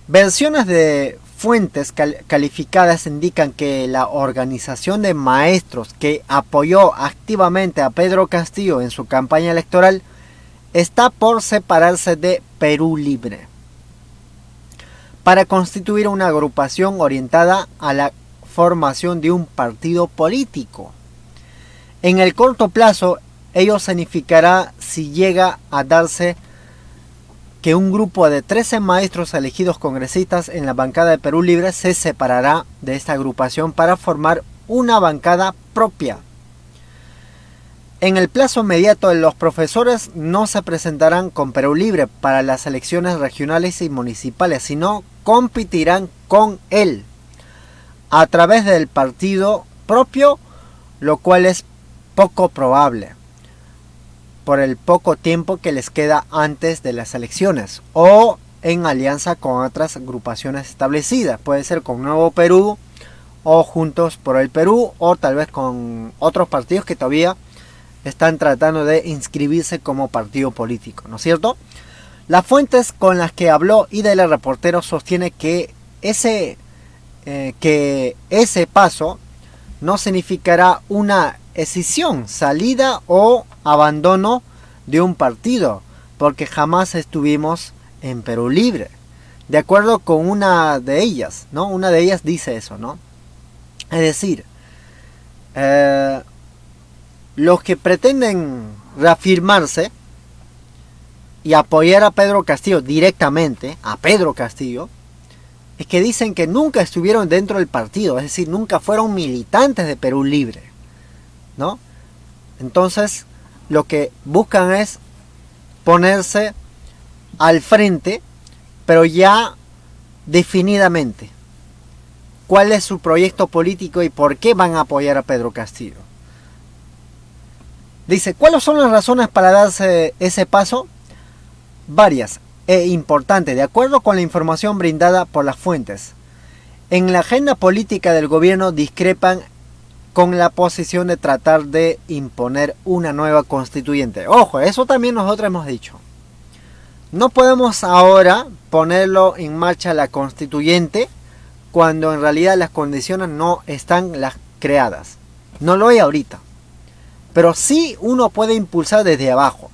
Versiones de fuentes calificadas indican que la organización de maestros que apoyó activamente a Pedro Castillo en su campaña electoral está por separarse de Perú Libre para constituir una agrupación orientada a la formación de un partido político. En el corto plazo, ello significará, si llega a darse, que un grupo de 13 maestros elegidos congresistas en la bancada de Perú Libre se separará de esta agrupación para formar una bancada propia. En el plazo inmediato, los profesores no se presentarán con Perú Libre para las elecciones regionales y municipales, sino competirán con él a través del partido propio, lo cual es poco probable por el poco tiempo que les queda antes de las elecciones, o en alianza con otras agrupaciones establecidas. Puede ser con Nuevo Perú, o Juntos por el Perú, o tal vez con otros partidos que todavía están tratando de inscribirse como partido político, ¿no es cierto? Las fuentes con las que habló IDL Reportero sostiene que ese paso no significará una escisión, salida o abandono de un partido, porque jamás estuvimos en Perú Libre. De acuerdo con una de ellas, ¿no? Una de ellas dice eso, ¿no? Es decir, los que pretenden reafirmarse y apoyar a Pedro Castillo directamente, a Pedro Castillo, es que dicen que nunca estuvieron dentro del partido, es decir, nunca fueron militantes de Perú Libre, ¿no? Entonces, lo que buscan es ponerse al frente, pero ya definidamente. ¿Cuál es su proyecto político y por qué van a apoyar a Pedro Castillo? Dice, ¿cuáles son las razones para darse ese paso? Varias e importantes, de acuerdo con la información brindada por las fuentes. En la agenda política del gobierno discrepan con la posición de tratar de imponer una nueva constituyente. Ojo, eso también nosotros hemos dicho. No podemos ahora ponerlo en marcha la constituyente cuando en realidad las condiciones no están las creadas. No lo hay ahorita. Pero sí uno puede impulsar desde abajo.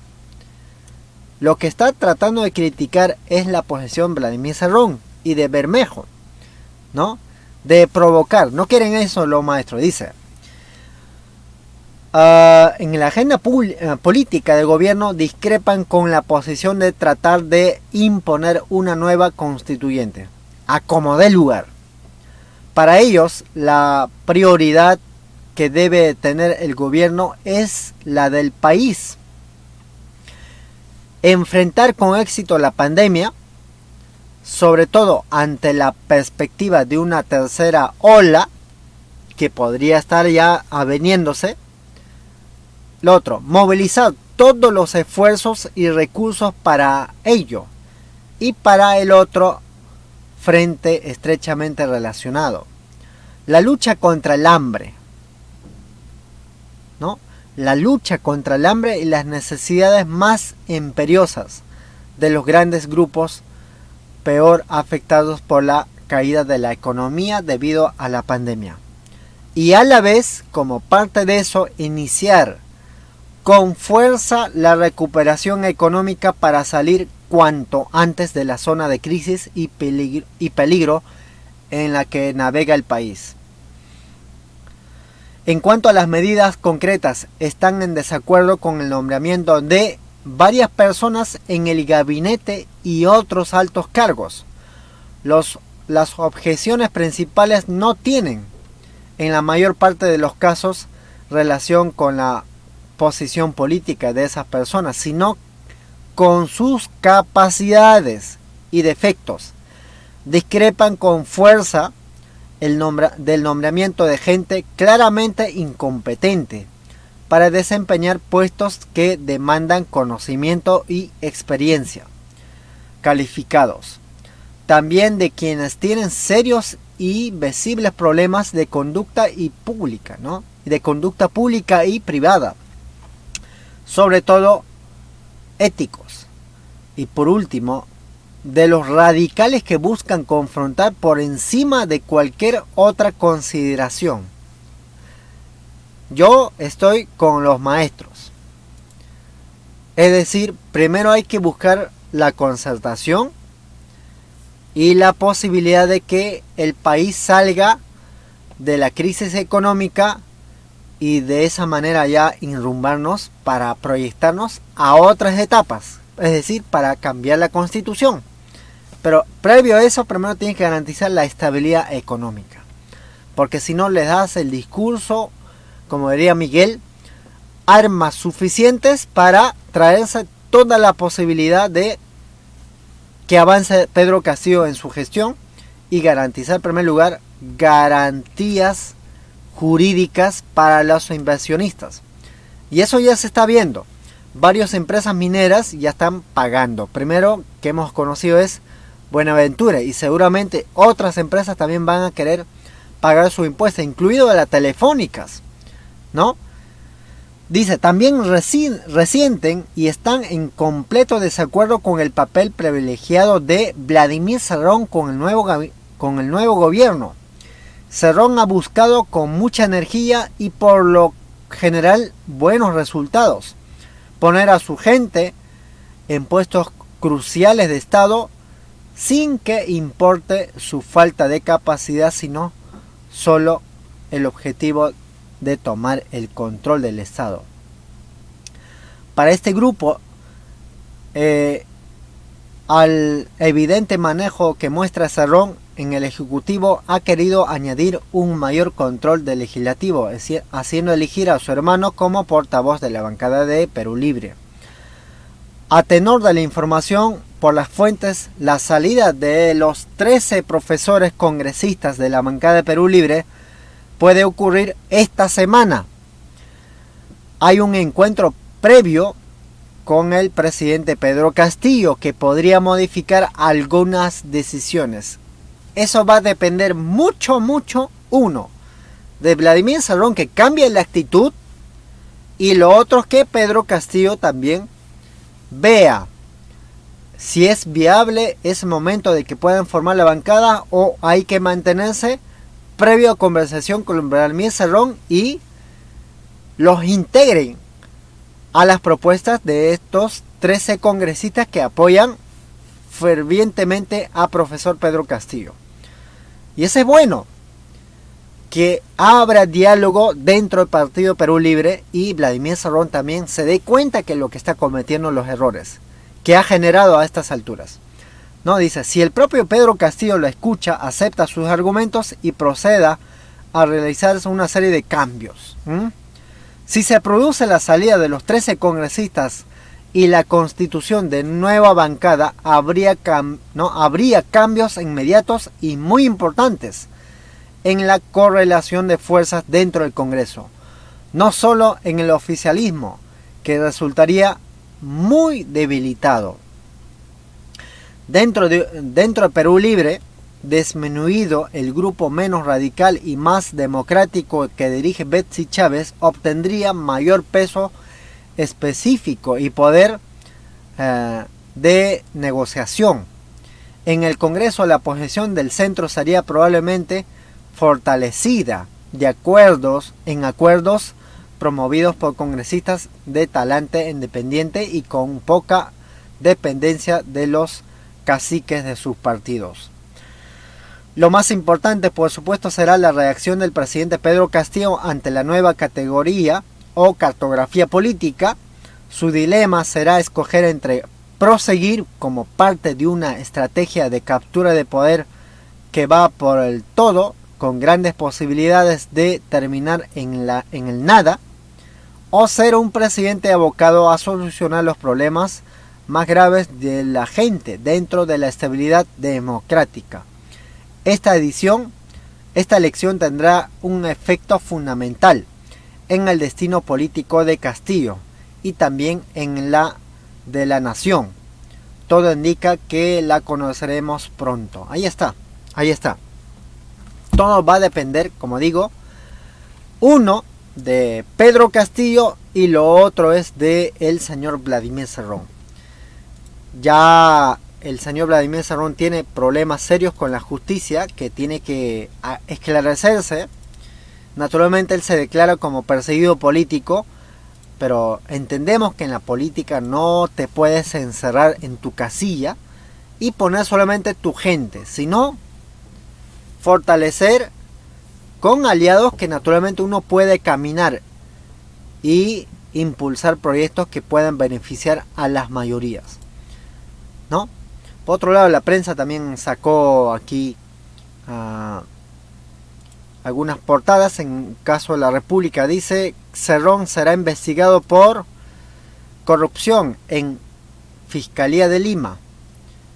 Lo que está tratando de criticar es la posición de Vladimir Cerrón y de Bermejo, ¿no? De provocar. No quieren eso los maestros, dice. En la agenda política del gobierno discrepan con la posición de tratar de imponer una nueva constituyente, a como dé lugar. Para ellos, la prioridad que debe tener el gobierno es la del país. Enfrentar con éxito la pandemia, sobre todo ante la perspectiva de una tercera ola que podría estar ya aveniéndose. Lo otro, movilizar todos los esfuerzos y recursos para ello. Y para el otro, frente estrechamente relacionado. La lucha contra el hambre, ¿no? La lucha contra el hambre y las necesidades más imperiosas de los grandes grupos peor afectados por la caída de la economía debido a la pandemia. Y a la vez, como parte de eso, iniciar con fuerza la recuperación económica para salir cuanto antes de la zona de crisis y peligro en la que navega el país. En cuanto a las medidas concretas, están en desacuerdo con el nombramiento de varias personas en el gabinete y otros altos cargos. Las objeciones principales no tienen, en la mayor parte de los casos, relación con la posición política de esas personas, sino con sus capacidades y defectos. Discrepan con fuerza del nombramiento de gente claramente incompetente para desempeñar puestos que demandan conocimiento y experiencia calificados. También de quienes tienen serios y visibles problemas de conducta pública, ¿no? De conducta pública y privada, sobre todo éticos. Y por último, de los radicales que buscan confrontar por encima de cualquier otra consideración. Yo estoy con los maestros. Es decir, primero hay que buscar la concertación y la posibilidad de que el país salga de la crisis económica y de esa manera ya enrumbarnos para proyectarnos a otras etapas, es decir, para cambiar la constitución. Pero previo a eso, primero tienes que garantizar la estabilidad económica, porque si no les das el discurso, como diría Miguel, armas suficientes para traerse toda la posibilidad de que avance Pedro Castillo en su gestión y garantizar en primer lugar garantías jurídicas para los inversionistas. Y eso ya se está viendo. Varias empresas mineras ya están pagando. Primero que hemos conocido es Buenaventura, y seguramente otras empresas también van a querer pagar su impuesto, incluido de las telefónicas, ¿no? Dice, también resienten y están en completo desacuerdo con el papel privilegiado de Vladimir Cerrón con el nuevo gobierno. Cerrón ha buscado con mucha energía y por lo general buenos resultados poner a su gente en puestos cruciales de Estado sin que importe su falta de capacidad, sino solo el objetivo de tomar el control del Estado. Para este grupo, al evidente manejo que muestra Cerrón en el Ejecutivo, ha querido añadir un mayor control del Legislativo, es decir, haciendo elegir a su hermano como portavoz de la bancada de Perú Libre. A tenor de la información por las fuentes, la salida de los 13 profesores congresistas de la bancada de Perú Libre puede ocurrir esta semana. Hay un encuentro previo con el presidente Pedro Castillo que podría modificar algunas decisiones. Eso va a depender mucho, uno, de Vladimir Cerrón, que cambie la actitud, y lo otro es que Pedro Castillo también vea si es viable ese momento de que puedan formar la bancada o hay que mantenerse previo a conversación con Vladimir Cerrón y los integren a las propuestas de estos 13 congresistas que apoyan fervientemente a profesor Pedro Castillo. Y eso es bueno, que abra diálogo dentro del Partido Perú Libre y Vladimir Cerrón también se dé cuenta que lo que está cometiendo los errores que ha generado a estas alturas. No, dice, si el propio Pedro Castillo lo escucha, acepta sus argumentos y proceda a realizar una serie de cambios. Si se produce la salida de los 13 congresistas y la constitución de nueva bancada, habría cambios inmediatos y muy importantes en la correlación de fuerzas dentro del Congreso. No solo en el oficialismo, que resultaría muy debilitado. Dentro de Perú Libre, disminuido el grupo menos radical y más democrático que dirige Betsy Chávez, obtendría mayor peso específico y poder de negociación. En el Congreso la posición del centro sería probablemente fortalecida en acuerdos promovidos por congresistas de talante independiente y con poca dependencia de los caciques de sus partidos. Lo más importante, por supuesto, será la reacción del presidente Pedro Castillo ante la nueva categoría o cartografía política. Su dilema será escoger entre proseguir como parte de una estrategia de captura de poder que va por el todo, con grandes posibilidades de terminar en el nada, o ser un presidente abocado a solucionar los problemas más graves de la gente dentro de la estabilidad democrática. Esta elección tendrá un efecto fundamental en el destino político de Castillo y también en la de la nación. Todo indica que la conoceremos pronto. Ahí está. Todo va a depender, como digo, uno de Pedro Castillo y lo otro es de el señor Vladimir Cerrón. Ya el señor Vladimir Cerrón tiene problemas serios con la justicia que tiene que esclarecerse. Naturalmente él se declara como perseguido político, pero entendemos que en la política no te puedes encerrar en tu casilla y poner solamente tu gente, sino fortalecer con aliados que naturalmente uno puede caminar y impulsar proyectos que puedan beneficiar a las mayorías, ¿no? Por otro lado, la prensa también sacó aquí algunas portadas. En caso de la República dice: Cerrón será investigado por corrupción en Fiscalía de Lima.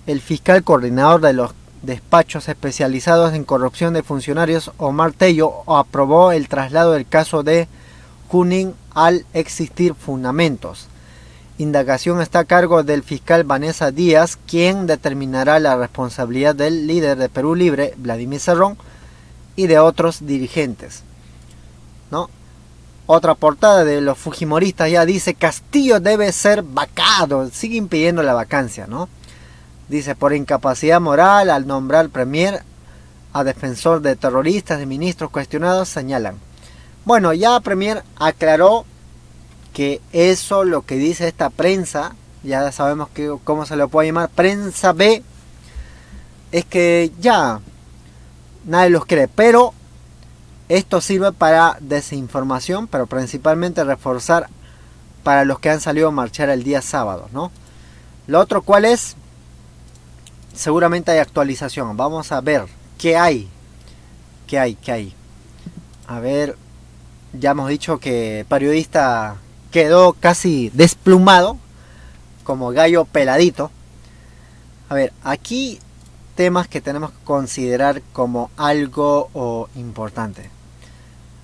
El fiscal coordinador de los despachos especializados en corrupción de funcionarios, Omar Tello, aprobó el traslado del caso de Junín al existir fundamentos. Indagación está a cargo del fiscal Vanessa Díaz, quien determinará la responsabilidad del líder de Perú Libre, Vladimir Cerrón, y de otros dirigentes, ¿no? Otra portada de los fujimoristas ya dice: Castillo debe ser vacado. Sigue impidiendo la vacancia, ¿no? Dice: por incapacidad moral al nombrar premier a defensor de terroristas, de ministros cuestionados, señalan. Bueno, ya premier aclaró que eso, lo que dice esta prensa, ya sabemos cómo se lo puede llamar, prensa B, es que ya nadie los cree, pero esto sirve para desinformación, pero principalmente reforzar para los que han salido a marchar el día sábado, ¿no? Lo otro, ¿cuál es? Seguramente hay actualización. Vamos a ver qué hay. A ver, ya hemos dicho que el periodista quedó casi desplumado, como gallo peladito. A ver, aquí temas que tenemos que considerar como algo importante,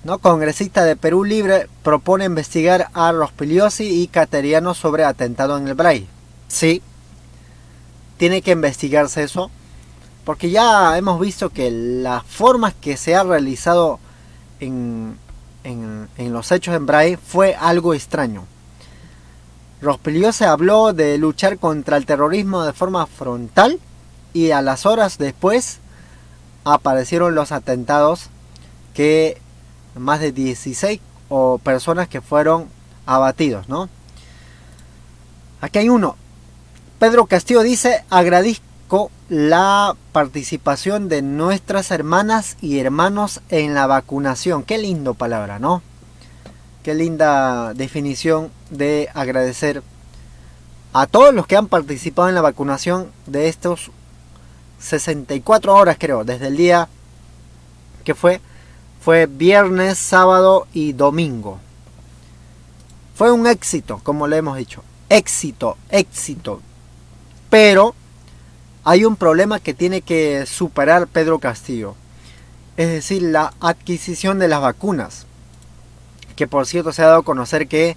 ¿no? Congresista de Perú Libre propone investigar a Rospigliosi y Cateriano sobre atentado en el Bray. Sí, tiene que investigarse eso, porque ya hemos visto que las formas que se ha realizado en los hechos en Bray fue algo extraño. Rospigliosi habló de luchar contra el terrorismo de forma frontal y a las horas después aparecieron los atentados, que más de 16 personas que fueron abatidos, ¿no? Aquí hay uno. Pedro Castillo dice: agradezco la participación de nuestras hermanas y hermanos en la vacunación. Qué lindo palabra, ¿no? Qué linda definición de agradecer a todos los que han participado en la vacunación de estos 64 horas, creo, desde el día que fue viernes, sábado y domingo. Fue un éxito, como le hemos dicho. Éxito. Pero hay un problema que tiene que superar Pedro Castillo. Es decir, la adquisición de las vacunas. Que por cierto se ha dado a conocer que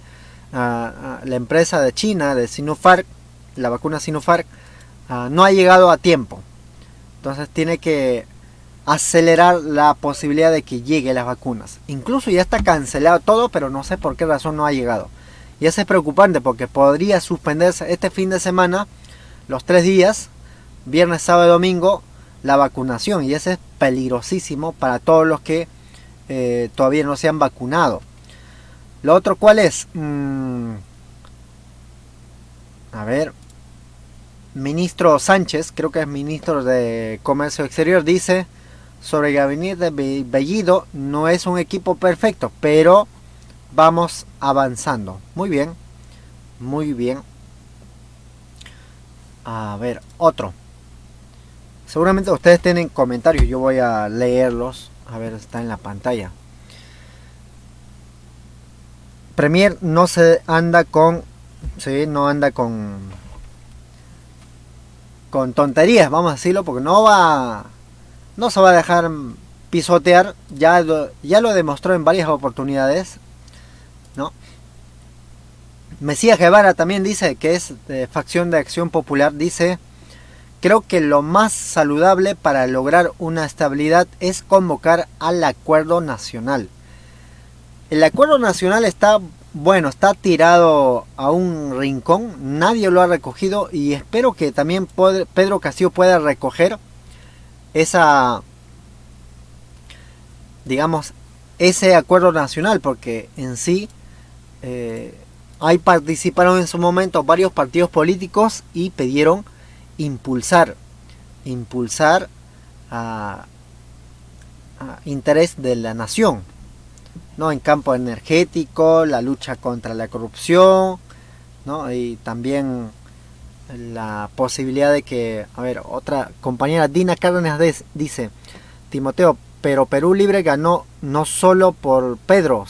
la empresa de China, de Sinopharm, la vacuna Sinopharm, no ha llegado a tiempo. Entonces tiene que acelerar la posibilidad de que lleguen las vacunas. Incluso ya está cancelado todo, pero no sé por qué razón no ha llegado. Y eso es preocupante porque podría suspenderse este fin de semana, los 3 días, viernes, sábado y domingo, la vacunación. Y eso es peligrosísimo para todos los que todavía no se han vacunado. Lo otro, ¿cuál es? A ver. Ministro Sánchez, creo que es ministro de Comercio Exterior, dice sobre el gabinete de Bellido: no es un equipo perfecto, pero vamos avanzando. Muy bien, muy bien. A ver, otro. Seguramente ustedes tienen comentarios, yo voy a leerlos. A ver, está en la pantalla. Premier no se anda con... Sí, no anda con tonterías, vamos a decirlo, porque no se va a dejar pisotear. Ya lo demostró en varias oportunidades, ¿no? Mesías Guevara también dice, que es de facción de Acción Popular, dice: creo que lo más saludable para lograr una estabilidad es convocar al acuerdo nacional. El acuerdo nacional está tirado a un rincón, nadie lo ha recogido, y espero que también Pedro Castillo pueda recoger ese acuerdo nacional, porque en sí ahí participaron en su momento varios partidos políticos y pidieron impulsar a interés de la nación, ¿no? En campo energético, la lucha contra la corrupción, ¿no? Y también la posibilidad de que, a ver, otra compañera, Dina Cárdenas, dice: Timoteo, pero Perú Libre ganó no solo por Pedro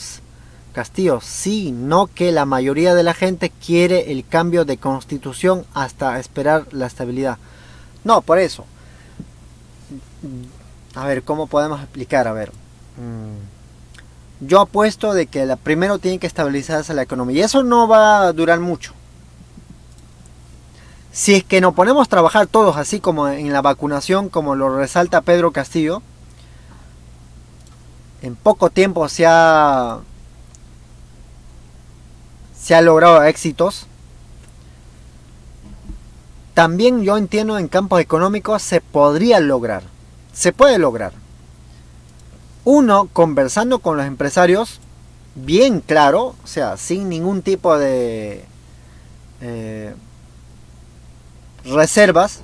Castillo, sino que la mayoría de la gente quiere el cambio de constitución hasta esperar la estabilidad. No, por eso. A ver, ¿cómo podemos explicar? A ver, yo apuesto de que primero tiene que estabilizarse la economía, y eso no va a durar mucho. Si es que nos ponemos a trabajar todos así como en la vacunación, como lo resalta Pedro Castillo, en poco tiempo se ha logrado éxitos. También yo entiendo, en campos económicos se puede lograr. Uno, conversando con los empresarios, bien claro, o sea, sin ningún tipo de reservas,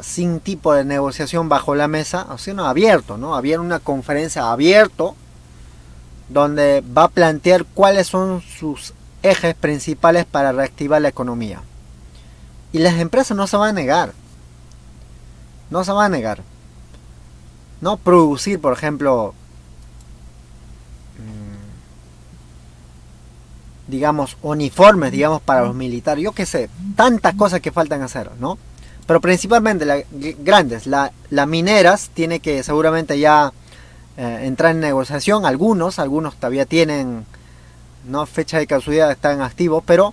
sin tipo de negociación bajo la mesa, o sea, no, abierto, ¿no? Había una conferencia abierto donde va a plantear cuáles son sus ejes principales para reactivar la economía. Y las empresas no se van a negar. No producir, por ejemplo, digamos, uniformes, digamos, para los militares. Yo qué sé, tantas cosas que faltan hacer, ¿no? Pero principalmente las mineras tiene que seguramente ya entrar en negociación. Algunos todavía tienen, no fecha de caducidad, están activos, pero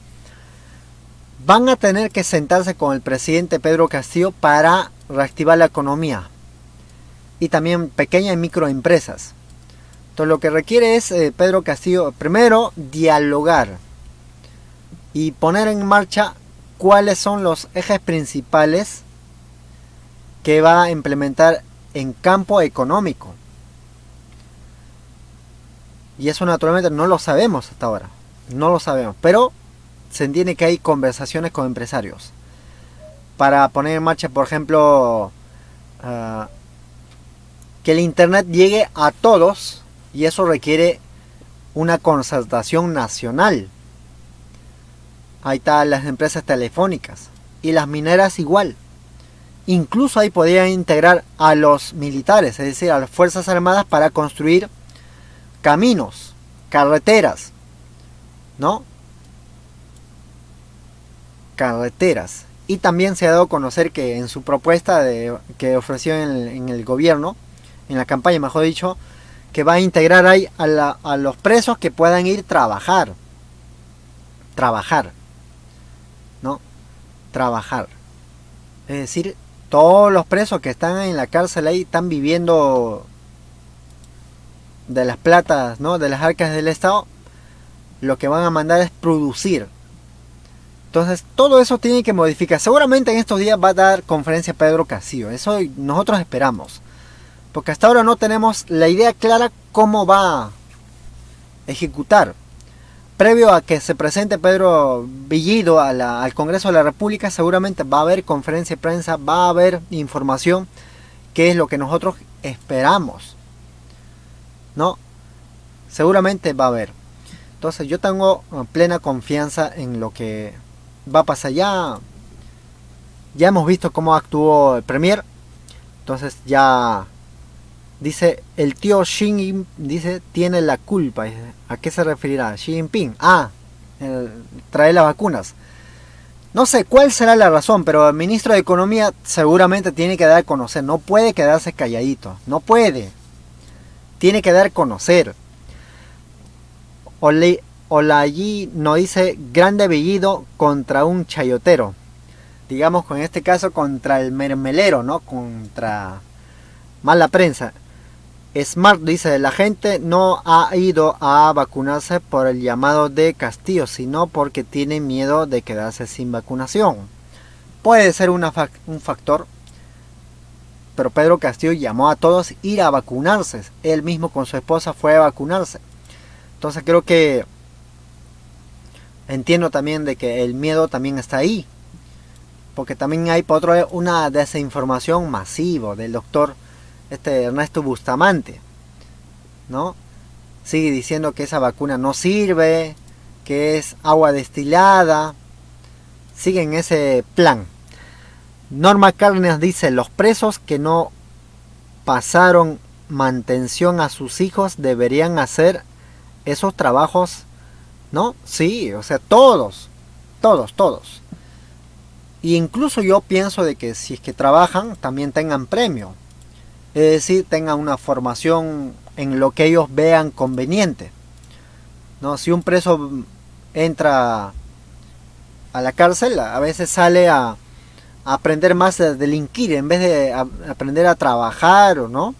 van a tener que sentarse con el presidente Pedro Castillo para reactivar la economía, y también pequeñas y microempresas. Entonces lo que requiere es Pedro Castillo, primero, dialogar y poner en marcha cuáles son los ejes principales que va a implementar en campo económico. Y eso naturalmente no lo sabemos hasta ahora. No lo sabemos. Pero se entiende que hay conversaciones con empresarios para poner en marcha, por ejemplo, que el internet llegue a todos, y eso requiere una concertación nacional. Ahí están las empresas telefónicas y las mineras igual. Incluso ahí podrían integrar a los militares, es decir, a las Fuerzas Armadas, para construir caminos, carreteras, ¿no? Carreteras. Y también se ha dado a conocer que en su propuesta que ofreció en el gobierno, en la campaña mejor dicho, que va a integrar ahí a los presos que puedan ir trabajar, ¿no? Trabajar. Es decir, todos los presos que están en la cárcel ahí están viviendo de las platas, ¿no? De las arcas del Estado. Lo que van a mandar es producir. Entonces, todo eso tiene que modificar. Seguramente en estos días va a dar conferencia Pedro Castillo. Eso nosotros esperamos. Porque hasta ahora no tenemos la idea clara cómo va a ejecutar. Previo a que se presente Pedro Bellido al Congreso de la República, seguramente va a haber conferencia de prensa, va a haber información, que es lo que nosotros esperamos, ¿no? Seguramente va a haber. Entonces yo tengo plena confianza en lo que va a pasar. Ya hemos visto cómo actuó el Premier. Entonces ya dice el tío Xi, dice, tiene la culpa. ¿A qué se referirá? Xi Jinping. Trae las vacunas. No sé cuál será la razón, pero el ministro de Economía seguramente tiene que dar a conocer. No puede quedarse calladito. No puede. Tiene que dar a conocer. Olayí nos dice grande Bellido contra un chayotero. Digamos, con este caso contra el mermelero, ¿no? Contra mala prensa. Smart dice, la gente no ha ido a vacunarse por el llamado de Castillo, sino porque tiene miedo de quedarse sin vacunación. Puede ser un factor, pero Pedro Castillo llamó a todos a ir a vacunarse. Él mismo con su esposa fue a vacunarse. Entonces creo que entiendo también de que el miedo también está ahí. Porque también hay por otro lado una desinformación masiva del doctor Ernesto Bustamante, ¿no? Sigue diciendo que esa vacuna no sirve, que es agua destilada. Sigue en ese plan. Norma Cárdenas dice, los presos que no pasaron mantención a sus hijos deberían hacer esos trabajos, ¿no? Sí, o sea, todos. Y incluso yo pienso de que si es que trabajan, también tengan premio. Es decir, tengan una formación en lo que ellos vean conveniente, ¿no? Si un preso entra a la cárcel, a veces sale a aprender más a delinquir en vez de aprender a trabajar, o no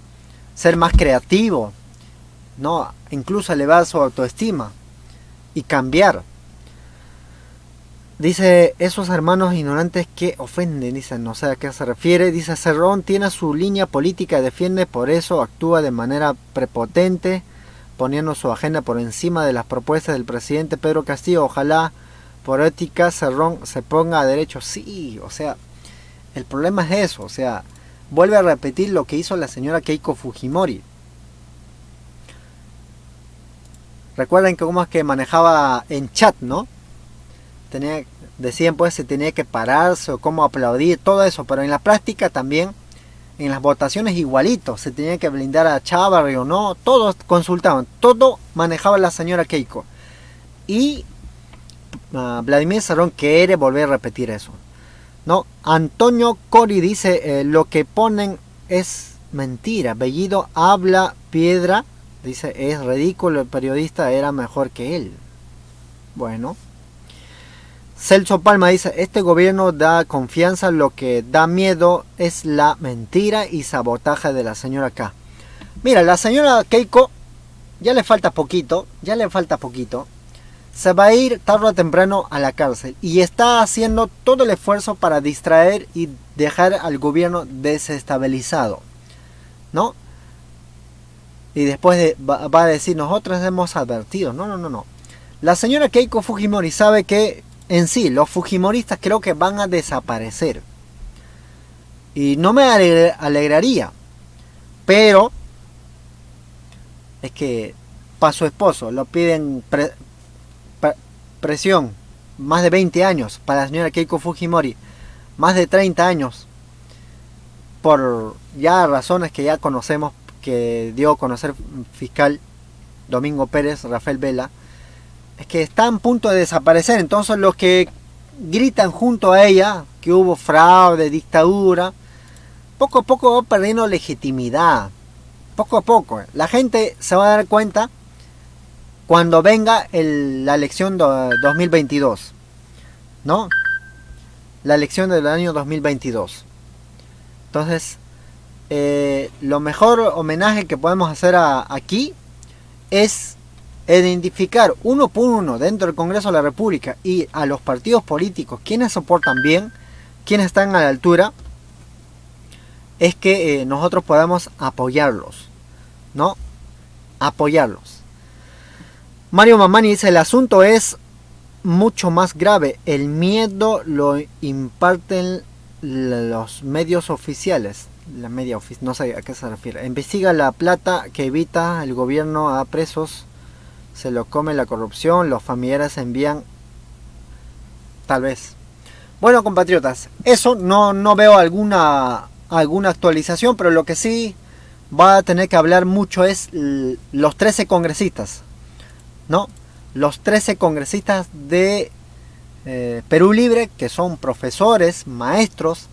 ser más creativo, ¿no? Incluso elevar su autoestima y cambiar. Dice, esos hermanos ignorantes que ofenden, dice, no sé a qué se refiere. Dice, Cerrón tiene su línea política, defiende, por eso actúa de manera prepotente, poniendo su agenda por encima de las propuestas del presidente Pedro Castillo. Ojalá por ética Cerrón se ponga a derecho. Sí, o sea, el problema es eso, o sea, vuelve a repetir lo que hizo la señora Keiko Fujimori. Recuerden que cómo es que manejaba en chat, ¿no? Decían pues si tenía que pararse o cómo aplaudir, todo eso, pero en la práctica también, en las votaciones igualito, se tenía que blindar a Chávarri o no, todos consultaban, todo manejaba la señora Keiko. Y Vladimir Cerrón quiere volver a repetir eso, ¿no? Antonio Cori dice, lo que ponen es mentira, Bellido habla piedra, dice, es ridículo, el periodista era mejor que él. Bueno. Celso Palma dice, este gobierno da confianza, lo que da miedo es la mentira y sabotaje de la señora K. Mira, la señora Keiko ya le falta poquito, se va a ir tarde o temprano a la cárcel y está haciendo todo el esfuerzo para distraer y dejar al gobierno desestabilizado, ¿no? Y después va a decir, nosotros hemos advertido. No. La señora Keiko Fujimori sabe que en sí, los fujimoristas creo que van a desaparecer. Y no me alegraría. Pero es que para su esposo lo piden presión. Más de 20 años para la señora Keiko Fujimori. Más de 30 años. Por ya razones que ya conocemos, que dio a conocer fiscal Domingo Pérez, Rafael Vela. Es que está a punto de desaparecer. Entonces los que gritan junto a ella que hubo fraude, dictadura, poco a poco va perdiendo legitimidad. Poco a poco. La gente se va a dar cuenta cuando venga la elección de 2022, ¿no? la elección del año 2022. Entonces, lo mejor homenaje que podemos hacer aquí es identificar uno por uno dentro del Congreso de la República y a los partidos políticos, quienes soportan bien, quienes están a la altura, es que nosotros podamos apoyarlos, ¿no? Apoyarlos. Mario Mamani dice, el asunto es mucho más grave, el miedo lo imparten los medios oficiales. La media no sé a qué se refiere. Investiga la plata que evita el gobierno a presos, se lo come la corrupción, los familiares envían, tal vez. Bueno, compatriotas, eso no veo alguna actualización, pero lo que sí va a tener que hablar mucho es los 13 congresistas, ¿no? Los 13 congresistas de Perú Libre, que son profesores, maestros,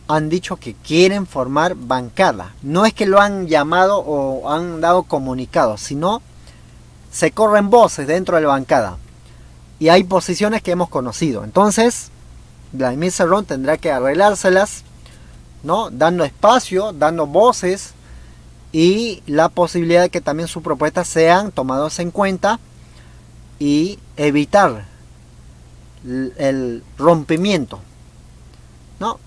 han dicho que quieren formar bancada. No es que lo han llamado o han dado comunicados, sino se corren voces dentro de la bancada. Y hay posiciones que hemos conocido. Entonces, Vladimir Cerrón tendrá que arreglárselas, ¿no? Dando espacio, dando voces y la posibilidad de que también sus propuestas sean tomadas en cuenta y evitar el rompimiento, ¿no?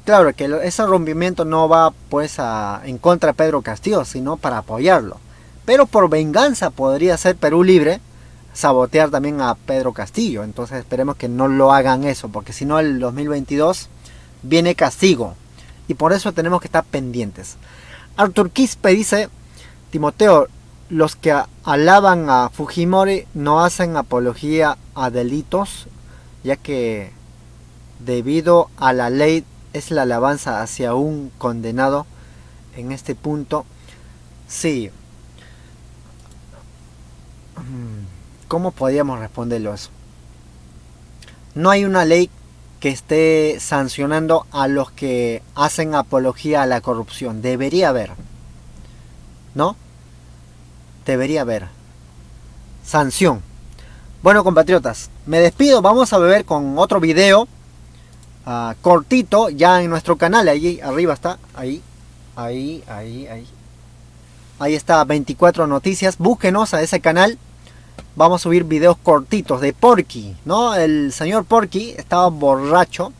Claro que ese rompimiento no va pues en contra de Pedro Castillo, sino para apoyarlo. Pero por venganza podría ser Perú Libre sabotear también a Pedro Castillo. Entonces esperemos que no lo hagan eso, porque si no el 2022 viene castigo. Y por eso tenemos que estar pendientes. Arthur Quispe dice, Timoteo, los que alaban a Fujimori no hacen apología a delitos, ya que debido a la ley es la alabanza hacia un condenado. En este punto, sí. ¿Cómo podríamos responderlo eso? No hay una ley que esté sancionando a los que hacen apología a la corrupción. Debería haber, ¿no? Debería haber sanción. Bueno, compatriotas, me despido. Vamos a ver con otro video cortito ya en nuestro canal. Allí arriba está, ahí está, 24 noticias. Búsquenos a ese canal. Vamos a subir videos cortitos de Porky, ¿no? El señor Porky estaba borracho.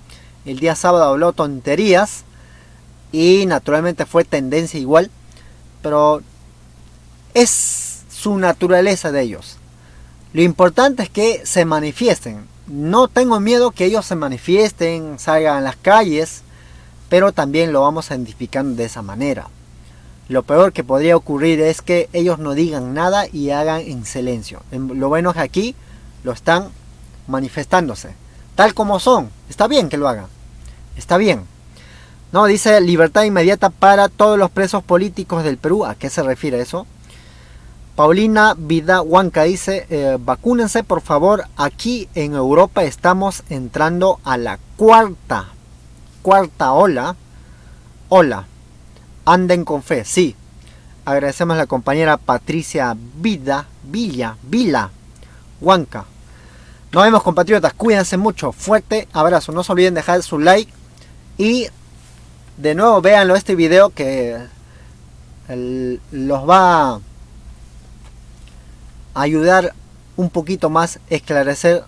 El día sábado habló tonterías. Y naturalmente fue tendencia igual. Pero es su naturaleza de ellos. Lo importante es que se manifiesten. No tengo miedo que ellos se manifiesten, salgan a las calles. Pero también lo vamos identificando de esa manera. Lo peor que podría ocurrir es que ellos no digan nada y hagan en silencio. Lo bueno es que aquí lo están manifestándose, tal como son. Está bien que lo hagan. Está bien. No, dice libertad inmediata para todos los presos políticos del Perú. ¿A qué se refiere eso? Paulina Vida Huanca dice, vacúnense por favor. Aquí en Europa estamos entrando a la cuarta ola. Anden con fe, sí. Agradecemos a la compañera Patricia Villa Huanca. Nos vemos, compatriotas. Cuídense mucho. Fuerte abrazo. No se olviden dejar su like. Y de nuevo véanlo este video que los va a ayudar un poquito más a esclarecer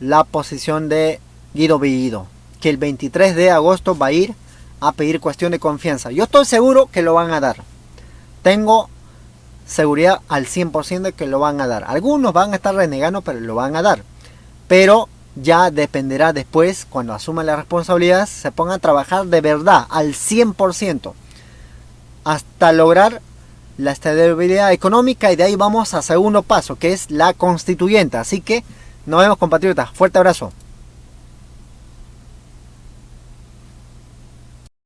la posición de Guido Bellido, que el 23 de agosto va a ir a pedir cuestión de confianza. Yo estoy seguro que lo van a dar. Tengo seguridad al 100% de que lo van a dar. Algunos van a estar renegando, pero lo van a dar. Pero ya dependerá después, cuando asuman la responsabilidad, se pongan a trabajar de verdad, al 100%, hasta lograr la estabilidad económica. Y de ahí vamos a segundo paso, que es la constituyente. Así que nos vemos, compatriotas. Fuerte abrazo.